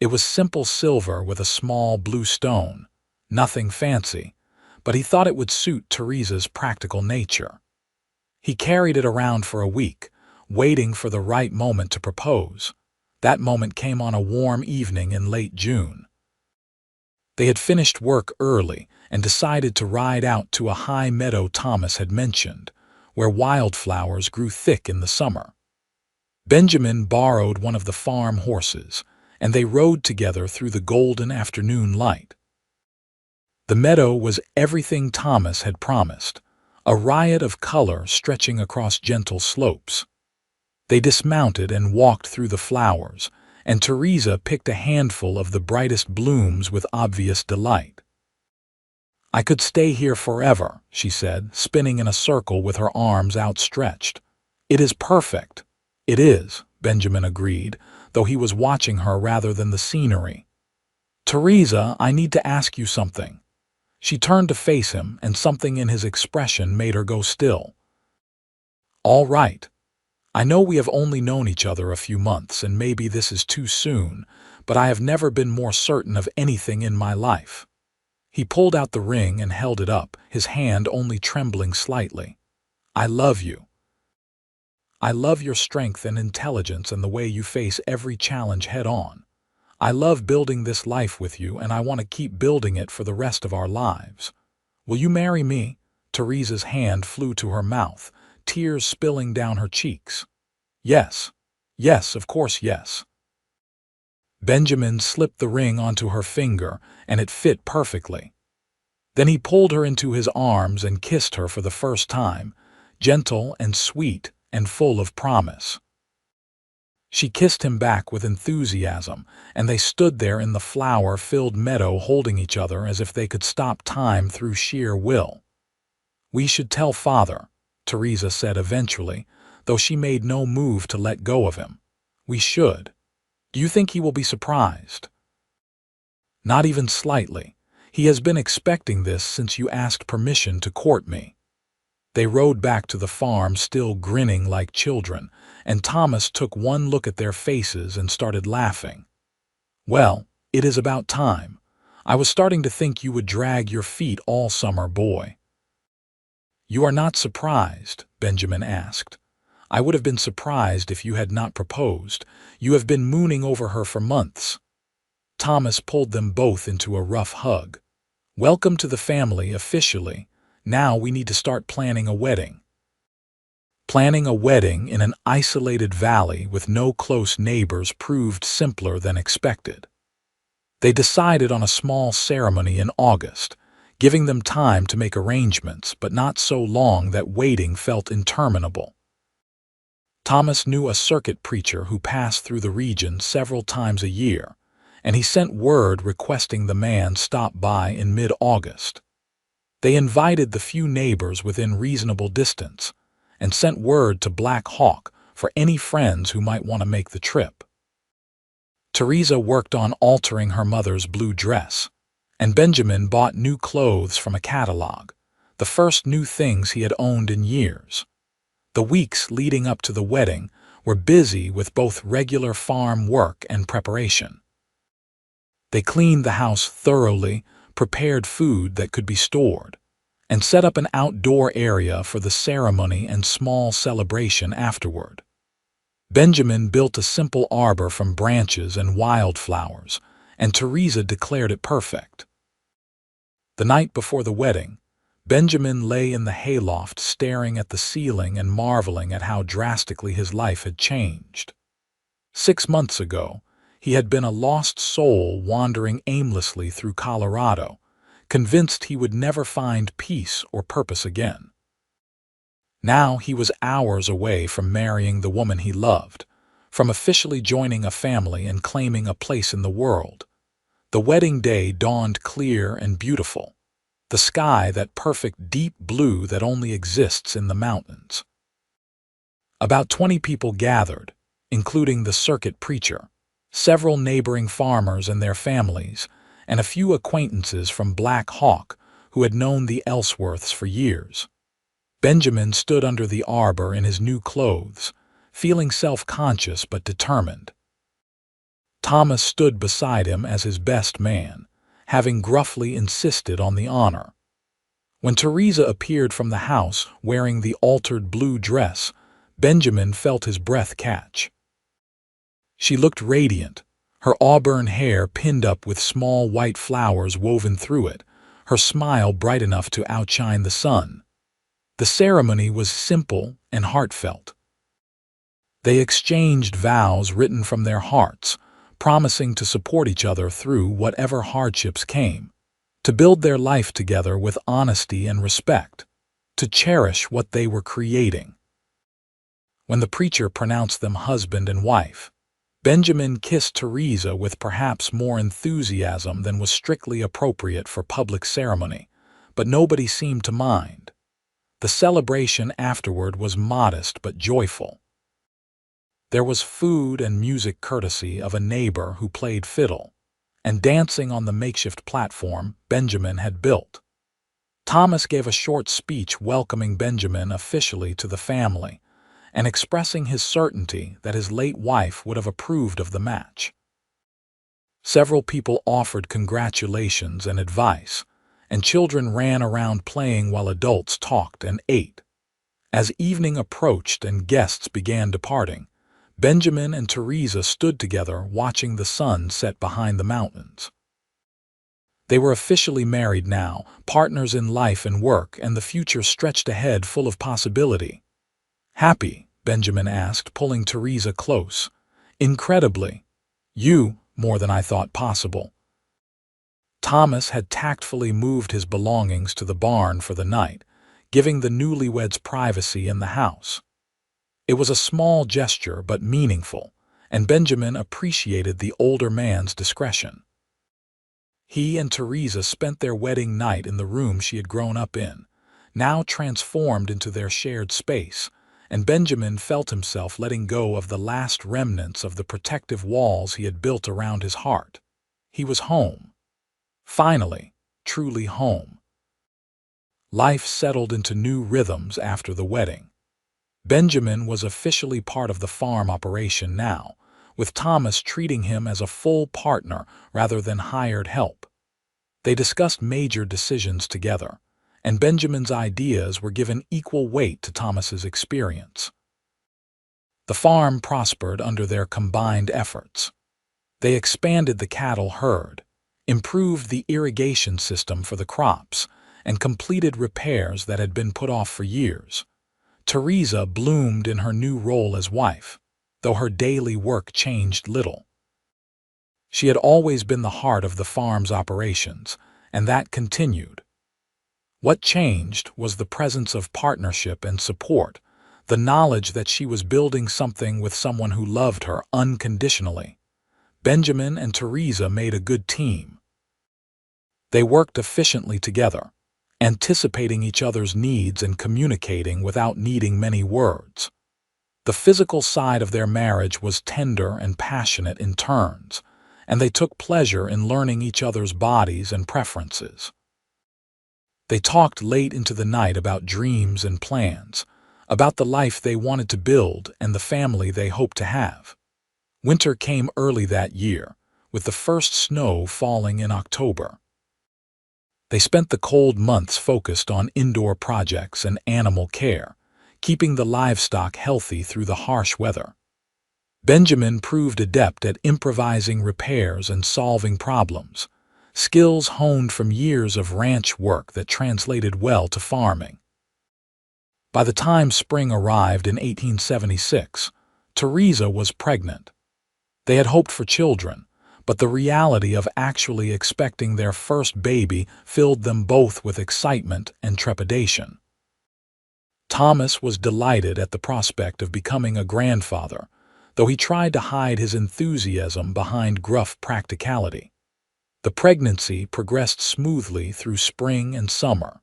It was simple silver with a small blue stone, nothing fancy, but he thought it would suit Teresa's practical nature. He carried it around for a week, waiting for the right moment to propose. That moment came on a warm evening in late June. They had finished work early and decided to ride out to a high meadow Thomas had mentioned, where wildflowers grew thick in the summer. Benjamin borrowed one of the farm horses, and they rode together through the golden afternoon light. The meadow was everything Thomas had promised, a riot of color stretching across gentle slopes. They dismounted and walked through the flowers, and Teresa picked a handful of the brightest blooms with obvious delight. "I could stay here forever," she said, spinning in a circle with her arms outstretched. "It is perfect." "It is," Benjamin agreed, though he was watching her rather than the scenery. "Teresa, I need to ask you something." She turned to face him, and something in his expression made her go still. "All right. I know we have only known each other a few months, and maybe this is too soon, but I have never been more certain of anything in my life." He pulled out the ring and held it up, his hand only trembling slightly. "I love you. I love your strength and intelligence and the way you face every challenge head-on. I love building this life with you, and I want to keep building it for the rest of our lives. Will you marry me?" Teresa's hand flew to her mouth, tears spilling down her cheeks. "Yes. Yes, of course, yes." Benjamin slipped the ring onto her finger, and it fit perfectly. Then he pulled her into his arms and kissed her for the first time, gentle and sweet and full of promise. She kissed him back with enthusiasm, and they stood there in the flower-filled meadow holding each other as if they could stop time through sheer will. "We should tell Father," Teresa said eventually, though she made no move to let go of him. "We should. Do you think he will be surprised?" "Not even slightly. He has been expecting this since you asked permission to court me." They rode back to the farm still grinning like children, and Thomas took one look at their faces and started laughing. "Well, it is about time. I was starting to think you would drag your feet all summer, boy." "You are not surprised?" Benjamin asked. "I would have been surprised if you had not proposed. You have been mooning over her for months." Thomas pulled them both into a rough hug. "Welcome to the family officially. Now we need to start planning a wedding." Planning a wedding in an isolated valley with no close neighbors proved simpler than expected. They decided on a small ceremony in August, giving them time to make arrangements, but not so long that waiting felt interminable. Thomas knew a circuit preacher who passed through the region several times a year, and he sent word requesting the man stop by in mid-August. They invited the few neighbors within reasonable distance, and sent word to Black Hawk for any friends who might want to make the trip. Teresa worked on altering her mother's blue dress, and Benjamin bought new clothes from a catalog, the first new things he had owned in years. The weeks leading up to the wedding were busy with both regular farm work and preparation. They cleaned the house thoroughly, prepared food that could be stored, and set up an outdoor area for the ceremony and small celebration afterward. Benjamin built a simple arbor from branches and wildflowers, and Teresa declared it perfect. The night before the wedding, Benjamin lay in the hayloft staring at the ceiling and marveling at how drastically his life had changed. 6 months ago, he had been a lost soul wandering aimlessly through Colorado, convinced he would never find peace or purpose again. Now he was hours away from marrying the woman he loved, from officially joining a family and claiming a place in the world. The wedding day dawned clear and beautiful, the sky that perfect deep blue that only exists in the mountains. About 20 people gathered, including the circuit preacher, several neighboring farmers and their families, and a few acquaintances from Black Hawk who had known the Ellsworths for years. Benjamin stood under the arbor in his new clothes, feeling self-conscious but determined. Thomas stood beside him as his best man, having gruffly insisted on the honor. When Teresa appeared from the house wearing the altered blue dress, Benjamin felt his breath catch. She looked radiant, her auburn hair pinned up with small white flowers woven through it, her smile bright enough to outshine the sun. The ceremony was simple and heartfelt. They exchanged vows written from their hearts, promising to support each other through whatever hardships came, to build their life together with honesty and respect, to cherish what they were creating. When the preacher pronounced them husband and wife, Benjamin kissed Teresa with perhaps more enthusiasm than was strictly appropriate for public ceremony, but nobody seemed to mind. The celebration afterward was modest but joyful. There was food and music courtesy of a neighbor who played fiddle, and dancing on the makeshift platform Benjamin had built. Thomas gave a short speech welcoming Benjamin officially to the family, and expressing his certainty that his late wife would have approved of the match. Several people offered congratulations and advice, and children ran around playing while adults talked and ate. As evening approached and guests began departing, Benjamin and Teresa stood together watching the sun set behind the mountains. They were officially married now, partners in life and work, and the future stretched ahead full of possibility. "Happy?" Benjamin asked, pulling Teresa close. "Incredibly. You, more than I thought possible." Thomas had tactfully moved his belongings to the barn for the night, giving the newlyweds privacy in the house. It was a small gesture but meaningful, and Benjamin appreciated the older man's discretion. He and Teresa spent their wedding night in the room she had grown up in, now transformed into their shared space, and Benjamin felt himself letting go of the last remnants of the protective walls he had built around his heart. He was home. Finally, truly home. Life settled into new rhythms after the wedding. Benjamin was officially part of the farm operation now, with Thomas treating him as a full partner rather than hired help. They discussed major decisions together, and Benjamin's ideas were given equal weight to Thomas's experience. The farm prospered under their combined efforts. They expanded the cattle herd, improved the irrigation system for the crops, and completed repairs that had been put off for years. Teresa bloomed in her new role as wife, though her daily work changed little. She had always been the heart of the farm's operations, and that continued. What changed was the presence of partnership and support, the knowledge that she was building something with someone who loved her unconditionally. Benjamin and Teresa made a good team. They worked efficiently together, anticipating each other's needs and communicating without needing many words. The physical side of their marriage was tender and passionate in turns, and they took pleasure in learning each other's bodies and preferences. They talked late into the night about dreams and plans, about the life they wanted to build and the family they hoped to have. Winter came early that year, with the first snow falling in October. They spent the cold months focused on indoor projects and animal care, keeping the livestock healthy through the harsh weather. Benjamin proved adept at improvising repairs and solving problems, skills honed from years of ranch work that translated well to farming. By the time spring arrived in 1876, Teresa was pregnant. They had hoped for children, but the reality of actually expecting their first baby filled them both with excitement and trepidation. Thomas was delighted at the prospect of becoming a grandfather, though he tried to hide his enthusiasm behind gruff practicality. The pregnancy progressed smoothly through spring and summer.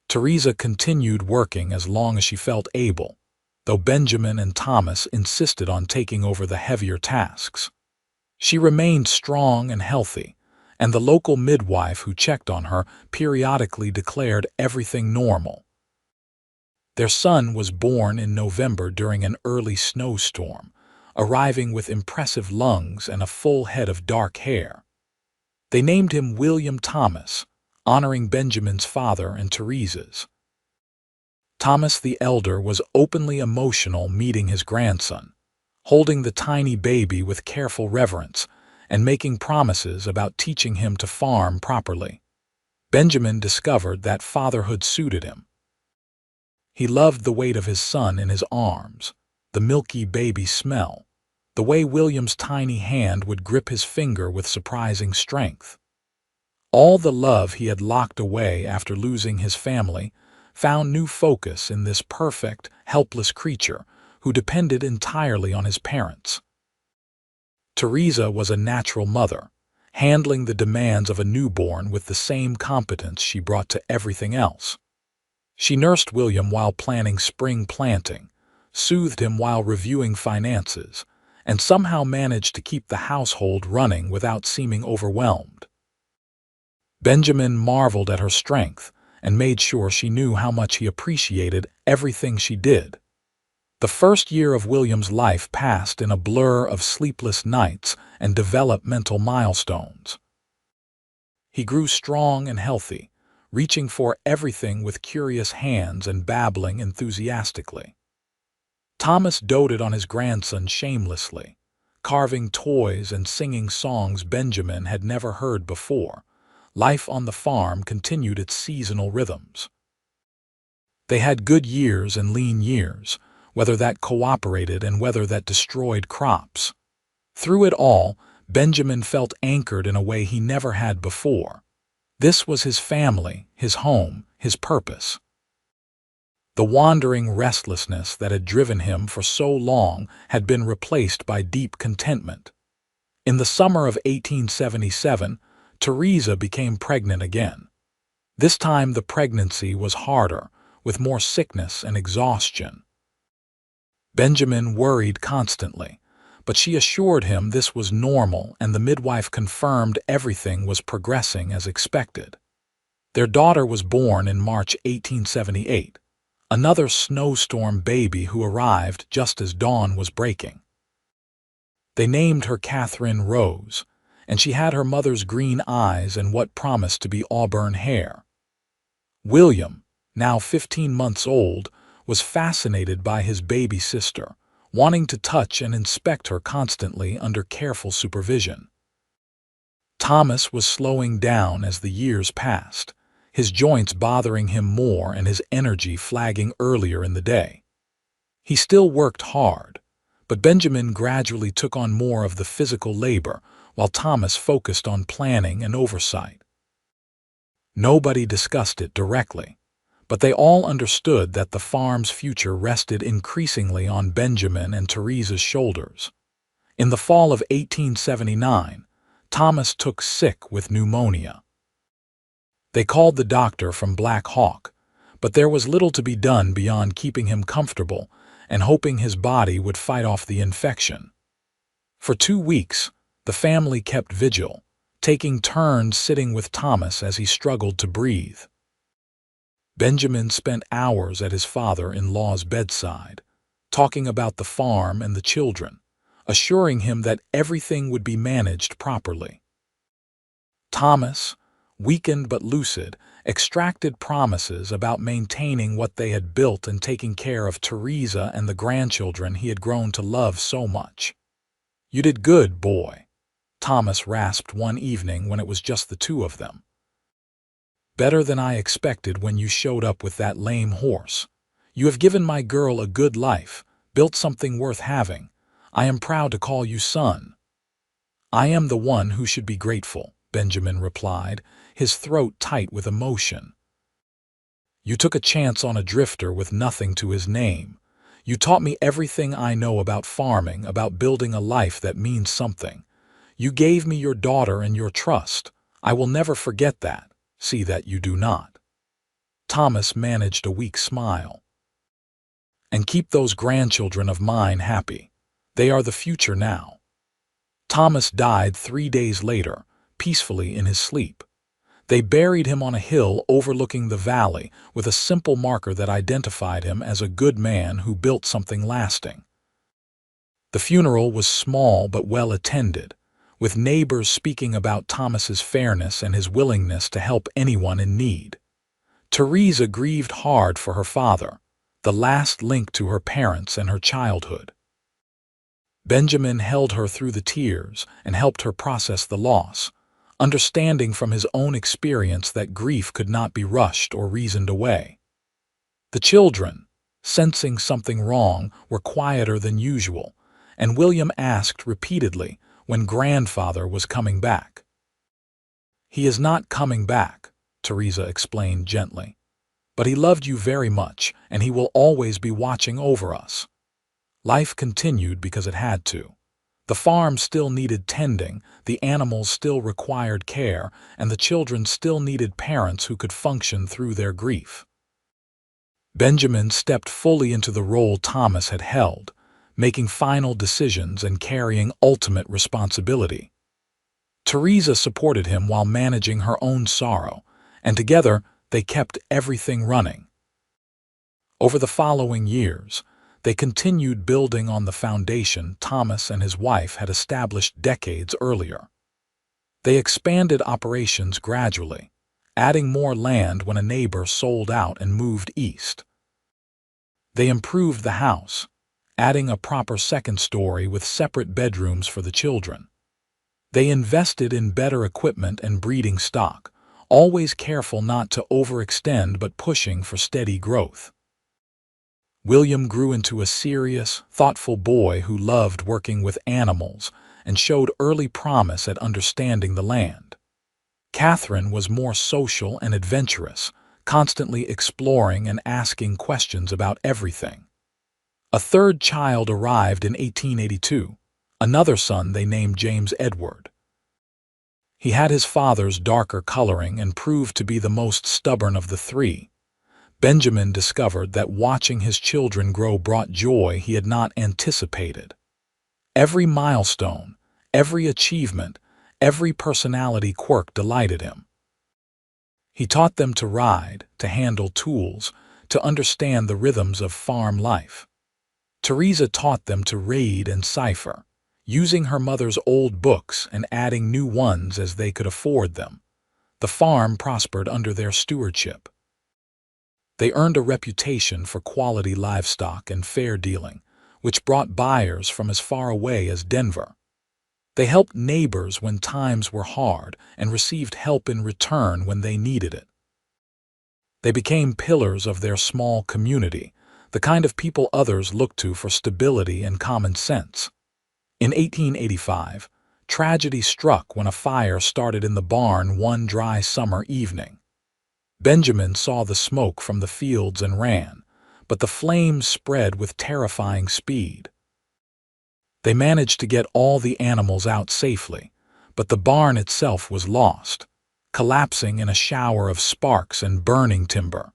Teresa continued working as long as she felt able, though Benjamin and Thomas insisted on taking over the heavier tasks. She remained strong and healthy, and the local midwife who checked on her periodically declared everything normal. Their son was born in November during an early snowstorm, arriving with impressive lungs and a full head of dark hair. They named him William Thomas, honoring Benjamin's father and Teresa's. Thomas the elder was openly emotional meeting his grandson, holding the tiny baby with careful reverence and making promises about teaching him to farm properly. Benjamin discovered that fatherhood suited him. He loved the weight of his son in his arms, the milky baby smell, the way William's tiny hand would grip his finger with surprising strength. All the love he had locked away after losing his family found new focus in this perfect, helpless creature who depended entirely on his parents. Teresa was a natural mother, handling the demands of a newborn with the same competence she brought to everything else. She nursed William while planning spring planting, soothed him while reviewing finances, and somehow managed to keep the household running without seeming overwhelmed. Benjamin marveled at her strength and made sure she knew how much he appreciated everything she did. The first year of William's life passed in a blur of sleepless nights and developmental milestones. He grew strong and healthy, reaching for everything with curious hands and babbling enthusiastically. Thomas doted on his grandson shamelessly, carving toys and singing songs Benjamin had never heard before. Life on the farm continued its seasonal rhythms. They had good years and lean years, whether that cooperated and whether that destroyed crops. Through it all, Benjamin felt anchored in a way he never had before. This was his family, his home, his purpose. The wandering restlessness that had driven him for so long had been replaced by deep contentment. In the summer of 1877, Teresa became pregnant again. This time the pregnancy was harder, with more sickness and exhaustion. Benjamin worried constantly, but she assured him this was normal and the midwife confirmed everything was progressing as expected. Their daughter was born in March 1878, another snowstorm baby who arrived just as dawn was breaking. They named her Catherine Rose, and she had her mother's green eyes and what promised to be auburn hair. William, now 15 months old, was fascinated by his baby sister, wanting to touch and inspect her constantly under careful supervision. Thomas was slowing down as the years passed, his joints bothering him more and his energy flagging earlier in the day. He still worked hard, but Benjamin gradually took on more of the physical labor, while Thomas focused on planning and oversight. Nobody discussed it directly, but they all understood that the farm's future rested increasingly on Benjamin and Teresa's shoulders. In the fall of 1879, Thomas took sick with pneumonia. They called the doctor from Black Hawk, but there was little to be done beyond keeping him comfortable and hoping his body would fight off the infection. For 2 weeks, the family kept vigil, taking turns sitting with Thomas as he struggled to breathe. Benjamin spent hours at his father-in-law's bedside, talking about the farm and the children, assuring him that everything would be managed properly. Thomas, weakened but lucid, extracted promises about maintaining what they had built and taking care of Teresa and the grandchildren he had grown to love so much. "You did good, boy," Thomas rasped one evening when it was just the two of them. "Better than I expected when you showed up with that lame horse. You have given my girl a good life, built something worth having. I am proud to call you son." "I am the one who should be grateful," Benjamin replied, his throat tight with emotion. "You took a chance on a drifter with nothing to his name. You taught me everything I know about farming, about building a life that means something. You gave me your daughter and your trust. I will never forget that. See that you do not." Thomas managed a weak smile. "And keep those grandchildren of mine happy. They are the future now." Thomas died 3 days later, peacefully in his sleep. They buried him on a hill overlooking the valley with a simple marker that identified him as a good man who built something lasting. The funeral was small but well attended, with neighbors speaking about Thomas's fairness and his willingness to help anyone in need. Teresa grieved hard for her father, the last link to her parents and her childhood. Benjamin held her through the tears and helped her process the loss, understanding from his own experience that grief could not be rushed or reasoned away. The children, sensing something wrong, were quieter than usual, and William asked repeatedly when grandfather was coming back. "He is not coming back," Teresa explained gently. "But he loved you very much, and he will always be watching over us." Life continued because it had to. The farm still needed tending, the animals still required care, and the children still needed parents who could function through their grief. Benjamin stepped fully into the role Thomas had held, making final decisions and carrying ultimate responsibility. Teresa supported him while managing her own sorrow, and together they kept everything running. Over the following years, they continued building on the foundation Thomas and his wife had established decades earlier. They expanded operations gradually, adding more land when a neighbor sold out and moved east. They improved the house, adding a proper second story with separate bedrooms for the children. They invested in better equipment and breeding stock, always careful not to overextend but pushing for steady growth. William grew into a serious, thoughtful boy who loved working with animals and showed early promise at understanding the land. Catherine was more social and adventurous, constantly exploring and asking questions about everything. A third child arrived in 1882, another son they named James Edward. He had his father's darker coloring and proved to be the most stubborn of the three. Benjamin discovered that watching his children grow brought joy he had not anticipated. Every milestone, every achievement, every personality quirk delighted him. He taught them to ride, to handle tools, to understand the rhythms of farm life. Teresa taught them to read and cipher, using her mother's old books and adding new ones as they could afford them. The farm prospered under their stewardship. They earned a reputation for quality livestock and fair dealing, which brought buyers from as far away as Denver. They helped neighbors when times were hard and received help in return when they needed it. They became pillars of their small community, the kind of people others looked to for stability and common sense. In 1885, tragedy struck when a fire started in the barn one dry summer evening. Benjamin saw the smoke from the fields and ran, but the flames spread with terrifying speed. They managed to get all the animals out safely, but the barn itself was lost, collapsing in a shower of sparks and burning timber.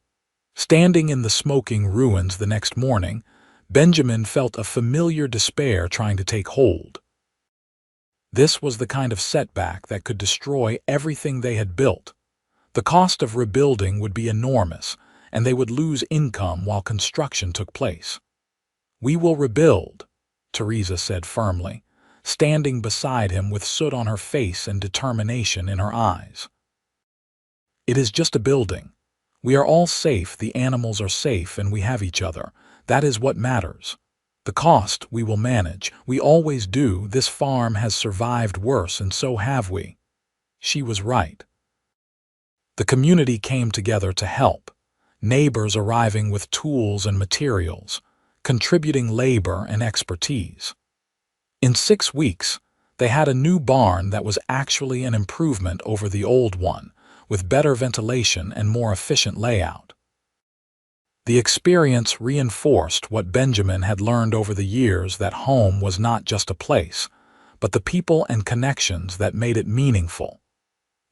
Standing in the smoking ruins the next morning, Benjamin felt a familiar despair trying to take hold. This was the kind of setback that could destroy everything they had built. The cost of rebuilding would be enormous, and they would lose income while construction took place. "We will rebuild," Teresa said firmly, standing beside him with soot on her face and determination in her eyes. "It is just a building. We are all safe, the animals are safe, and we have each other. That is what matters. The cost we will manage. We always do. This farm has survived worse, and so have we." She was right. The community came together to help, neighbors arriving with tools and materials, contributing labor and expertise. In 6 weeks, they had a new barn that was actually an improvement over the old one, with better ventilation and more efficient layout. The experience reinforced what Benjamin had learned over the years, that home was not just a place, but the people and connections that made it meaningful.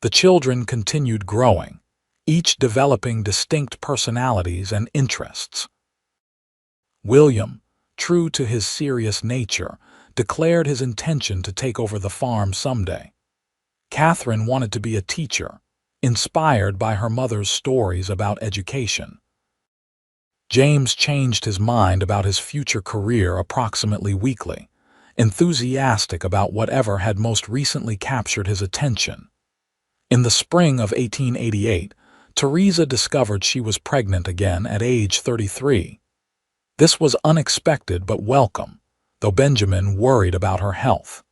The children continued growing, each developing distinct personalities and interests. William, true to his serious nature, declared his intention to take over the farm someday. Catherine wanted to be a teacher, inspired by her mother's stories about education. James changed his mind about his future career approximately weekly, enthusiastic about whatever had most recently captured his attention. In the spring of 1888, Teresa discovered she was pregnant again at age 33. This was unexpected but welcome, though Benjamin worried about her health.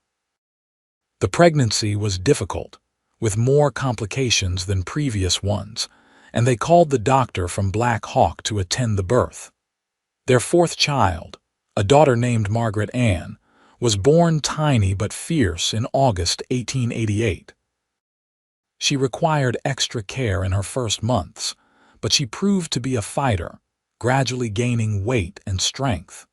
The pregnancy was difficult, with more complications than previous ones, and they called the doctor from Black Hawk to attend the birth. Their fourth child, a daughter named Margaret Ann, was born tiny but fierce in August 1888. She required extra care in her first months, but she proved to be a fighter, gradually gaining weight and strength.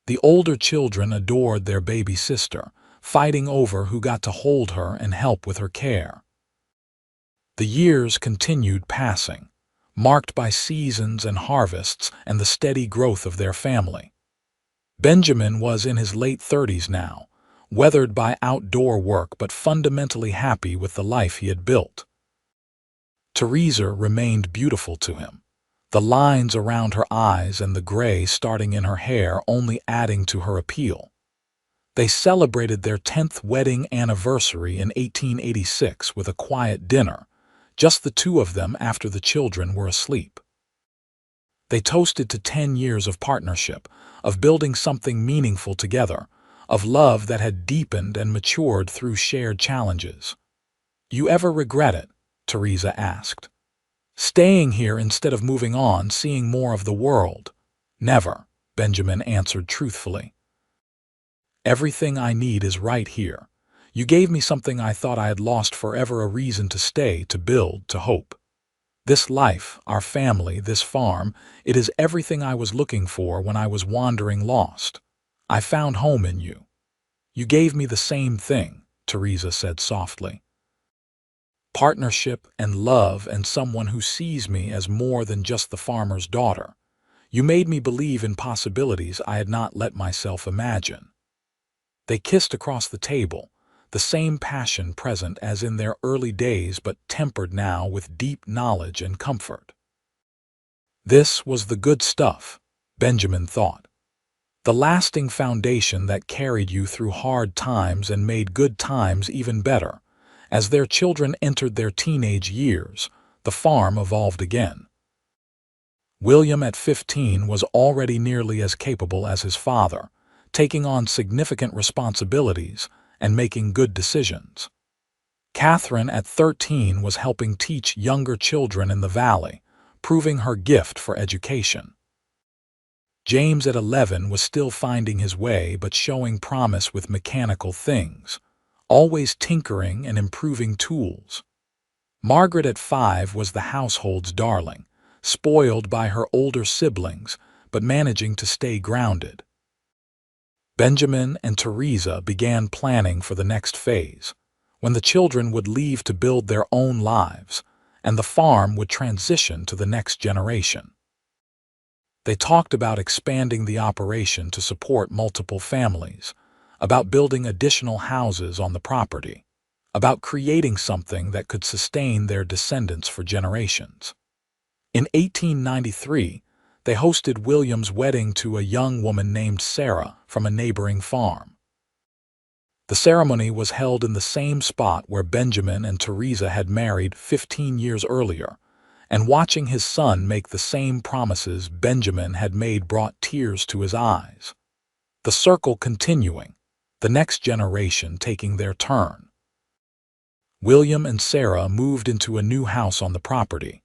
The older children adored their baby sister, fighting over who got to hold her and help with her care. The years continued passing, marked by seasons and harvests and the steady growth of their family. Benjamin was in his late 30s now, weathered by outdoor work but fundamentally happy with the life he had built. Teresa remained beautiful to him, the lines around her eyes and the gray starting in her hair only adding to her appeal. They celebrated their 10th wedding anniversary in 1886 with a quiet dinner, just the two of them after the children were asleep. They toasted to 10 years of partnership, of building something meaningful together, of love that had deepened and matured through shared challenges. "You ever regret it?" Teresa asked. "Staying here instead of moving on, seeing more of the world?" "Never," Benjamin answered truthfully. "Everything I need is right here. You gave me something I thought I had lost forever, a reason to stay, to build, to hope. This life, our family, this farm, it is everything I was looking for when I was wandering lost. I found home in you." "You gave me the same thing," Teresa said softly. "Partnership and love and someone who sees me as more than just the farmer's daughter. You made me believe in possibilities I had not let myself imagine." They kissed across the table, the same passion present as in their early days but tempered now with deep knowledge and comfort. This was the good stuff, Benjamin thought. The lasting foundation that carried you through hard times and made good times even better. As their children entered their teenage years, the farm evolved again. William at 15 was already nearly as capable as his father, taking on significant responsibilities and making good decisions. Catherine at 13 was helping teach younger children in the valley, proving her gift for education. James at 11 was still finding his way but showing promise with mechanical things, always tinkering and improving tools. Margaret at 5 was the household's darling, spoiled by her older siblings but managing to stay grounded. Benjamin and Teresa began planning for the next phase, when the children would leave to build their own lives, and the farm would transition to the next generation. They talked about expanding the operation to support multiple families, about building additional houses on the property, about creating something that could sustain their descendants for generations. In 1893, they hosted William's wedding to a young woman named Sarah from a neighboring farm. The ceremony was held in the same spot where Benjamin and Teresa had married 15 years earlier, and watching his son make the same promises Benjamin had made brought tears to his eyes. The circle continuing, the next generation taking their turn. William and Sarah moved into a new house on the property,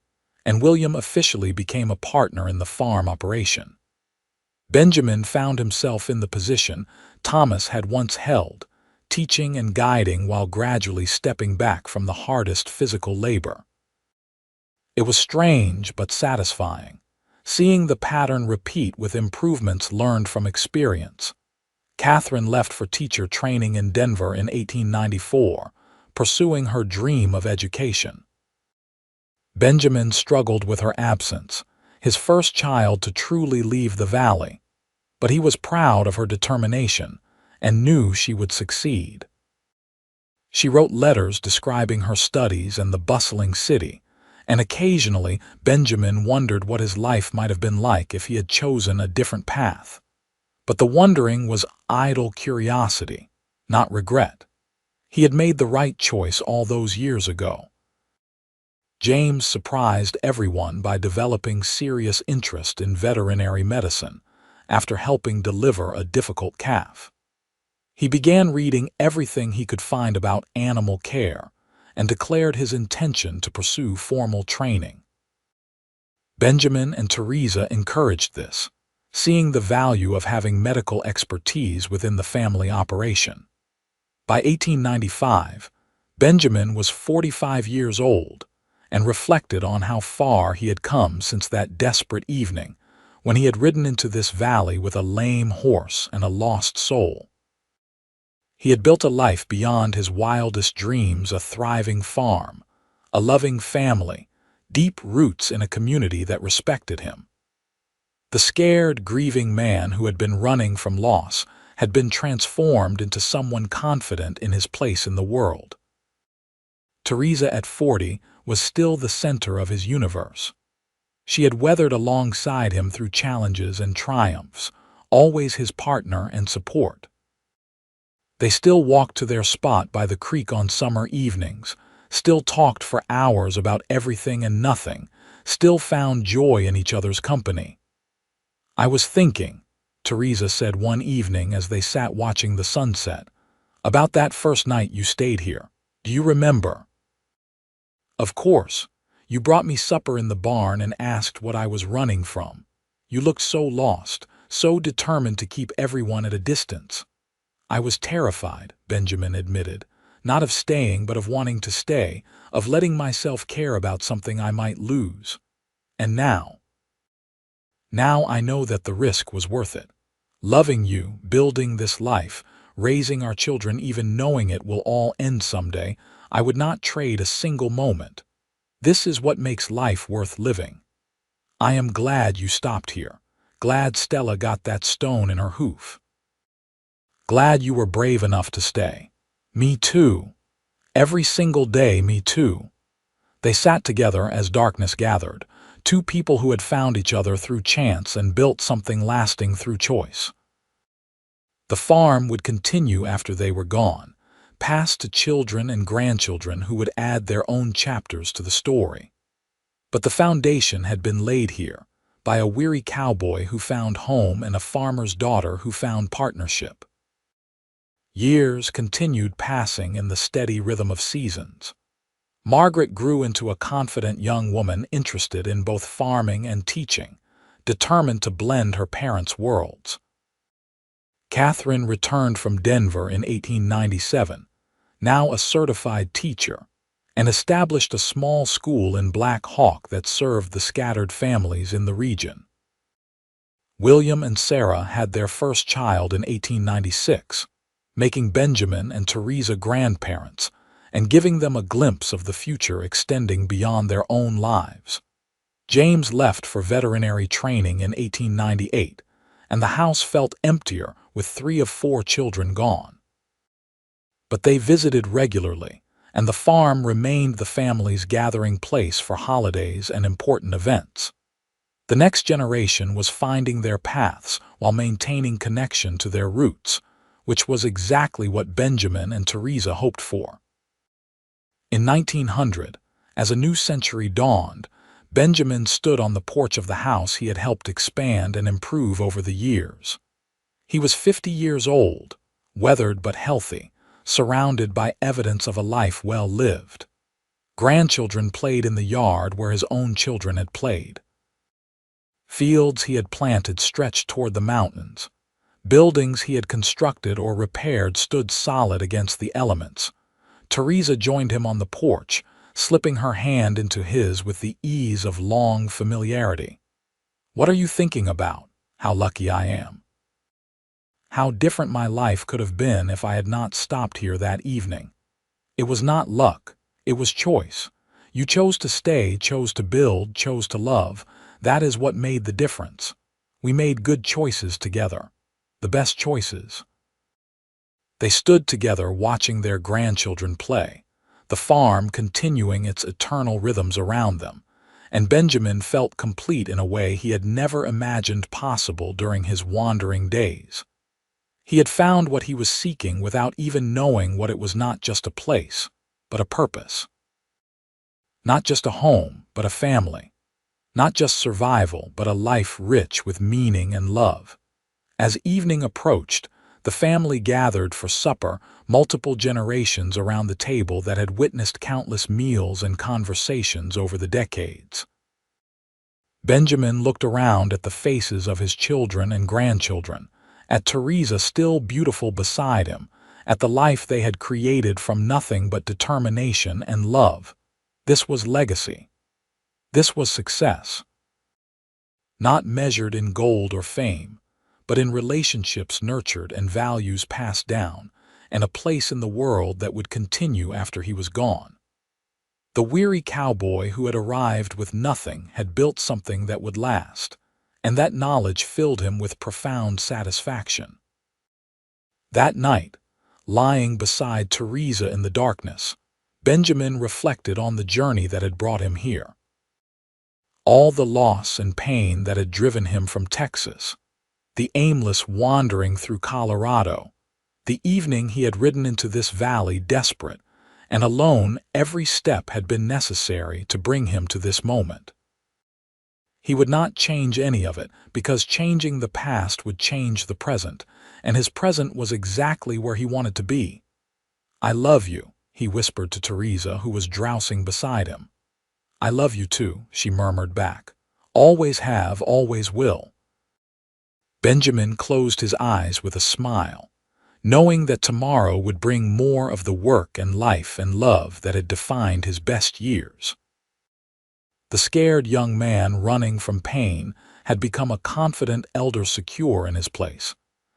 and William officially became a partner in the farm operation. Benjamin found himself in the position Thomas had once held, teaching and guiding while gradually stepping back from the hardest physical labor. It was strange but satisfying, seeing the pattern repeat with improvements learned from experience. Catherine left for teacher training in Denver in 1894, pursuing her dream of education. Benjamin struggled with her absence, his first child to truly leave the valley, but he was proud of her determination and knew she would succeed. She wrote letters describing her studies and the bustling city, and occasionally Benjamin wondered what his life might have been like if he had chosen a different path. But the wondering was idle curiosity, not regret. He had made the right choice all those years ago. James surprised everyone by developing serious interest in veterinary medicine after helping deliver a difficult calf. He began reading everything he could find about animal care and declared his intention to pursue formal training. Benjamin and Teresa encouraged this, seeing the value of having medical expertise within the family operation. By 1895, Benjamin was 45 years old and reflected on how far he had come since that desperate evening when he had ridden into this valley with a lame horse and a lost soul. He had built a life beyond his wildest dreams, a thriving farm, a loving family, deep roots in a community that respected him. The scared, grieving man who had been running from loss had been transformed into someone confident in his place in the world. Teresa at 40 was still the center of his universe. She had weathered alongside him through challenges and triumphs, always his partner and support. They still walked to their spot by the creek on summer evenings, still talked for hours about everything and nothing, still found joy in each other's company. "I was thinking," Teresa said one evening as they sat watching the sunset, "about that first night you stayed here. Do you remember?" "Of course. You brought me supper in the barn and asked what I was running from. You looked so lost, so determined to keep everyone at a distance." "I was terrified," Benjamin admitted, "not of staying but of wanting to stay, of letting myself care about something I might lose. And now I know that the risk was worth it. Loving you, building this life, raising our children, even knowing it will all end someday, I would not trade a single moment. This is what makes life worth living. I am glad you stopped here, glad Stella got that stone in her hoof. Glad you were brave enough to stay. Me too. Every single day, me too." They sat together as darkness gathered, two people who had found each other through chance and built something lasting through choice. The farm would continue after they were gone, passed to children and grandchildren who would add their own chapters to the story. But the foundation had been laid here by a weary cowboy who found home and a farmer's daughter who found partnership. Years continued passing in the steady rhythm of seasons. Margaret grew into a confident young woman interested in both farming and teaching, determined to blend her parents' worlds. Catherine returned from Denver in 1897, now a certified teacher, and established a small school in Black Hawk that served the scattered families in the region. William and Sarah had their first child in 1896, making Benjamin and Teresa grandparents and giving them a glimpse of the future extending beyond their own lives. James left for veterinary training in 1898, and the house felt emptier with 3 of 4 children gone. But they visited regularly, and the farm remained the family's gathering place for holidays and important events. The next generation was finding their paths while maintaining connection to their roots, which was exactly what Benjamin and Teresa hoped for. In 1900, as a new century dawned, Benjamin stood on the porch of the house he had helped expand and improve over the years. He was 50 years old, weathered but healthy, surrounded by evidence of a life well lived. Grandchildren played in the yard where his own children had played. Fields he had planted stretched toward the mountains. Buildings he had constructed or repaired stood solid against the elements. Teresa joined him on the porch, slipping her hand into his with the ease of long familiarity. What are you thinking about? How lucky I am. How different my life could have been if I had not stopped here that evening. It was not luck, it was choice. You chose to stay, chose to build, chose to love. That is what made the difference. We made good choices together. The best choices. They stood together watching their grandchildren play, the farm continuing its eternal rhythms around them, and Benjamin felt complete in a way he had never imagined possible during his wandering days. He had found what he was seeking without even knowing what it was, not just a place, but a purpose. Not just a home, but a family. Not just survival, but a life rich with meaning and love. As evening approached, the family gathered for supper, multiple generations around the table that had witnessed countless meals and conversations over the decades. Benjamin looked around at the faces of his children and grandchildren, at Teresa still beautiful beside him, at the life they had created from nothing but determination and love. This was legacy. This was success. Not measured in gold or fame, but in relationships nurtured and values passed down, and a place in the world that would continue after he was gone. The weary cowboy who had arrived with nothing had built something that would last, and that knowledge filled him with profound satisfaction. That night, lying beside Teresa in the darkness, Benjamin reflected on the journey that had brought him here. All the loss and pain that had driven him from Texas, the aimless wandering through Colorado, the evening he had ridden into this valley desperate, and alone every step had been necessary to bring him to this moment. He would not change any of it, because changing the past would change the present, and his present was exactly where he wanted to be. "I love you," he whispered to Teresa, who was drowsing beside him. "I love you too," she murmured back. "Always have, always will." Benjamin closed his eyes with a smile, knowing that tomorrow would bring more of the work and life and love that had defined his best years. The scared young man running from pain had become a confident elder secure in his place,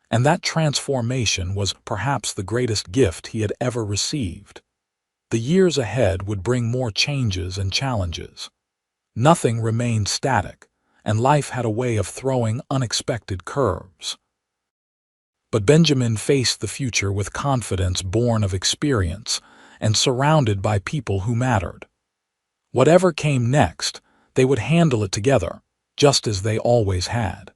and that transformation was perhaps the greatest gift he had ever received. The years ahead would bring more changes and challenges. Nothing remained static, and life had a way of throwing unexpected curves. But Benjamin faced the future with confidence born of experience and surrounded by people who mattered. Whatever came next, they would handle it together, just as they always had.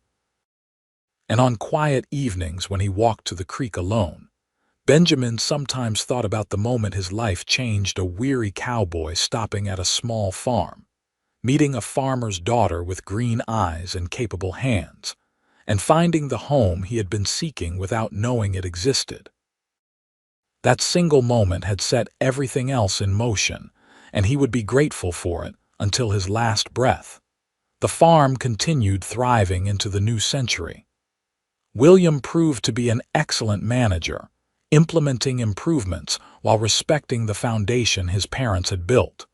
And on quiet evenings when he walked to the creek alone, Benjamin sometimes thought about the moment his life changed, a weary cowboy stopping at a small farm, meeting a farmer's daughter with green eyes and capable hands, and finding the home he had been seeking without knowing it existed. That single moment had set everything else in motion, and he would be grateful for it until his last breath. The farm continued thriving into the new century. William proved to be an excellent manager, implementing improvements while respecting the foundation his parents had built.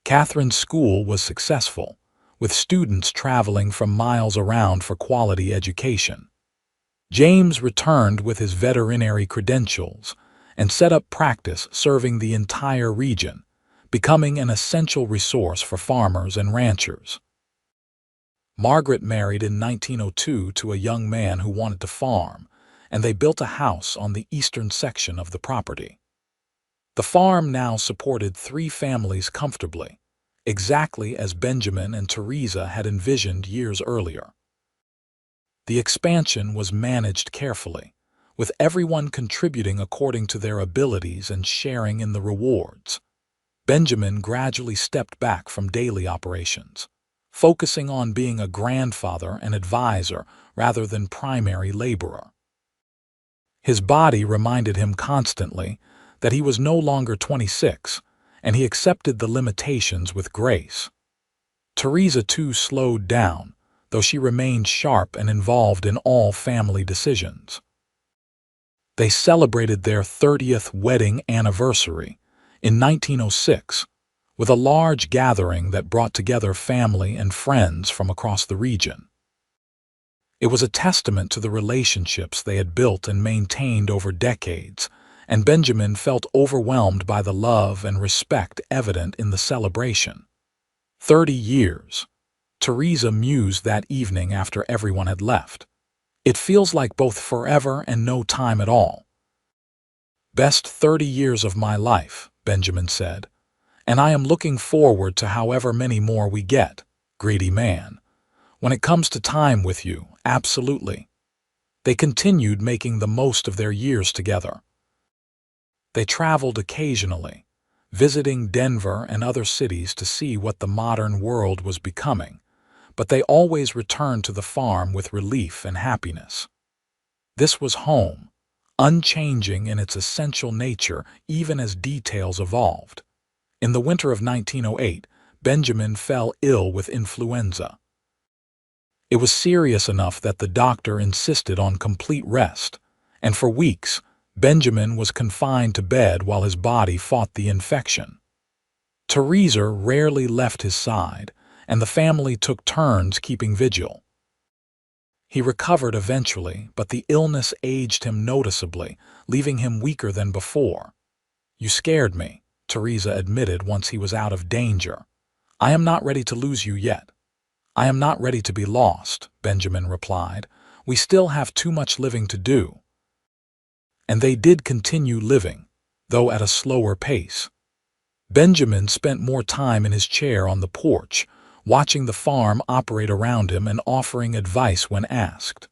Catherine's school was successful, with students traveling from miles around for quality education. James returned with his veterinary credentials and set up practice serving the entire region, becoming an essential resource for farmers and ranchers. Margaret married in 1902 to a young man who wanted to farm, and they built a house on the eastern section of the property. The farm now supported 3 families comfortably, exactly as Benjamin and Teresa had envisioned years earlier. The expansion was managed carefully, with everyone contributing according to their abilities and sharing in the rewards. Benjamin gradually stepped back from daily operations, focusing on being a grandfather and advisor rather than primary laborer. His body reminded him constantly that he was no longer 26, and he accepted the limitations with grace. Teresa too slowed down, though she remained sharp and involved in all family decisions. They celebrated their 30th wedding anniversary in 1906, with a large gathering that brought together family and friends from across the region. It was a testament to the relationships they had built and maintained over decades, and Benjamin felt overwhelmed by the love and respect evident in the celebration. 30 years. Teresa mused that evening after everyone had left. It feels like both forever and no time at all. Best 30 years of my life, Benjamin said, and I am looking forward to however many more we get, greedy man. When it comes to time with you, absolutely. They continued making the most of their years together. They traveled occasionally, visiting Denver and other cities to see what the modern world was becoming, but they always returned to the farm with relief and happiness. This was home, unchanging in its essential nature even as details evolved. In the winter of 1908, Benjamin fell ill with influenza. It was serious enough that the doctor insisted on complete rest, and for weeks, Benjamin was confined to bed while his body fought the infection. Teresa rarely left his side, and the family took turns keeping vigil. He recovered eventually, but the illness aged him noticeably, leaving him weaker than before. "You scared me," Teresa admitted once he was out of danger. "I am not ready to lose you yet." "I am not ready to be lost," Benjamin replied. "We still have too much living to do." And they did continue living, though at a slower pace. Benjamin spent more time in his chair on the porch, watching the farm operate around him and offering advice when asked.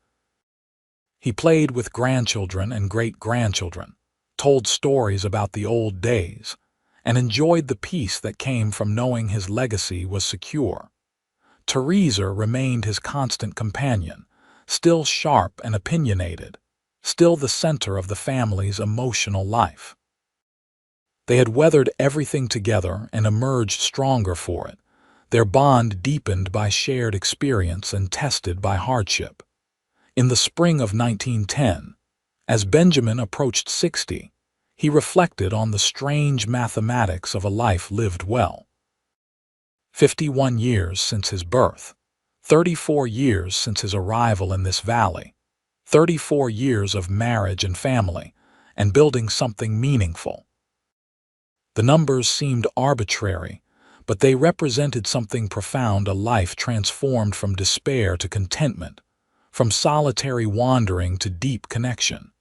He played with grandchildren and great-grandchildren, told stories about the old days, and enjoyed the peace that came from knowing his legacy was secure. Teresa remained his constant companion, still sharp and opinionated, still the center of the family's emotional life. They had weathered everything together and emerged stronger for it, their bond deepened by shared experience and tested by hardship. In the spring of 1910, as Benjamin approached 60, he reflected on the strange mathematics of a life lived well. 51 years since his birth, 34 years since his arrival in this valley, 34 years of marriage and family, and building something meaningful. The numbers seemed arbitrary, but they represented something profound, a life transformed from despair to contentment, from solitary wandering to deep connection.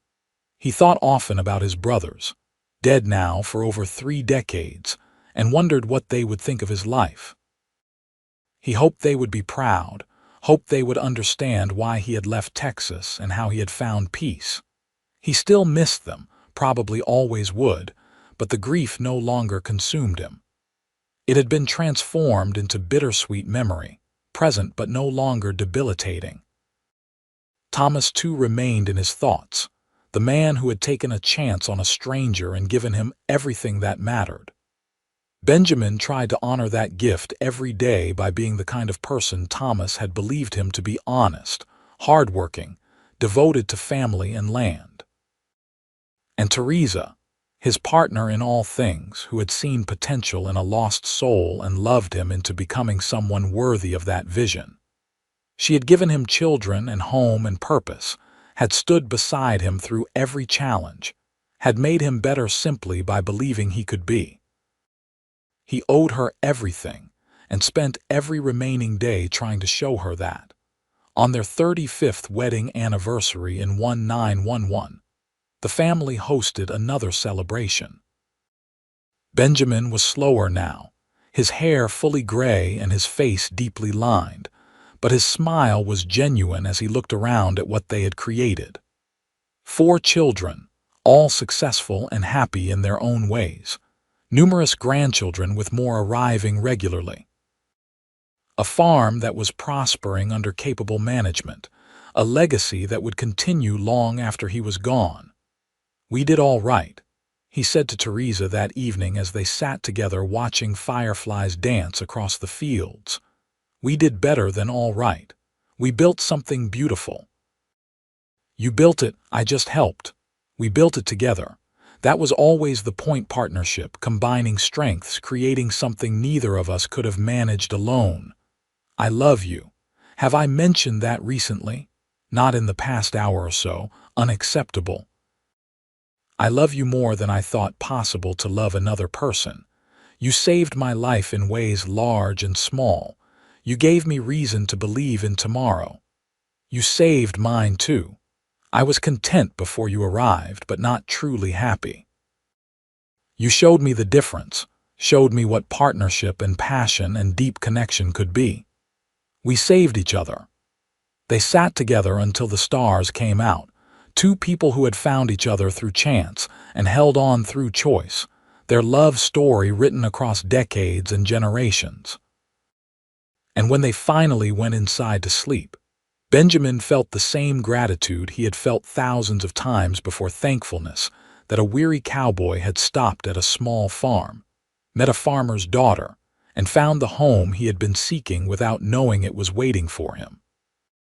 He thought often about his brothers, dead now for over 3 decades, and wondered what they would think of his life. He hoped they would be proud, hoped they would understand why he had left Texas and how he had found peace. He still missed them, probably always would, but the grief no longer consumed him. It had been transformed into bittersweet memory, present but no longer debilitating. Thomas too remained in his thoughts, the man who had taken a chance on a stranger and given him everything that mattered. Benjamin tried to honor that gift every day by being the kind of person Thomas had believed him to be: honest, hardworking, devoted to family and land. And Teresa, his partner in all things, who had seen potential in a lost soul and loved him into becoming someone worthy of that vision. She had given him children and home and purpose, had stood beside him through every challenge, had made him better simply by believing he could be. He owed her everything and spent every remaining day trying to show her that. On their 35th wedding anniversary in 1911, the family hosted another celebration. Benjamin was slower now, his hair fully gray and his face deeply lined, but his smile was genuine as he looked around at what they had created. 4 children, all successful and happy in their own ways, numerous grandchildren with more arriving regularly. A farm that was prospering under capable management, a legacy that would continue long after he was gone. "We did all right," he said to Teresa that evening as they sat together watching fireflies dance across the fields. "We did better than all right. We built something beautiful." "You built it, I just helped. We built it together. That was always the point: partnership, combining strengths, creating something neither of us could have managed alone. I love you. Have I mentioned that recently? Not in the past hour or so. Unacceptable. I love you more than I thought possible to love another person. You saved my life in ways large and small. You gave me reason to believe in tomorrow. You saved mine too. I was content before you arrived, but not truly happy. You showed me the difference, showed me what partnership and passion and deep connection could be. We saved each other. They sat together until the stars came out, two people who had found each other through chance and held on through choice, their love story written across decades and generations. And when they finally went inside to sleep, Benjamin felt the same gratitude he had felt thousands of times before: thankfulness that a weary cowboy had stopped at a small farm, met a farmer's daughter, and found the home he had been seeking without knowing it was waiting for him.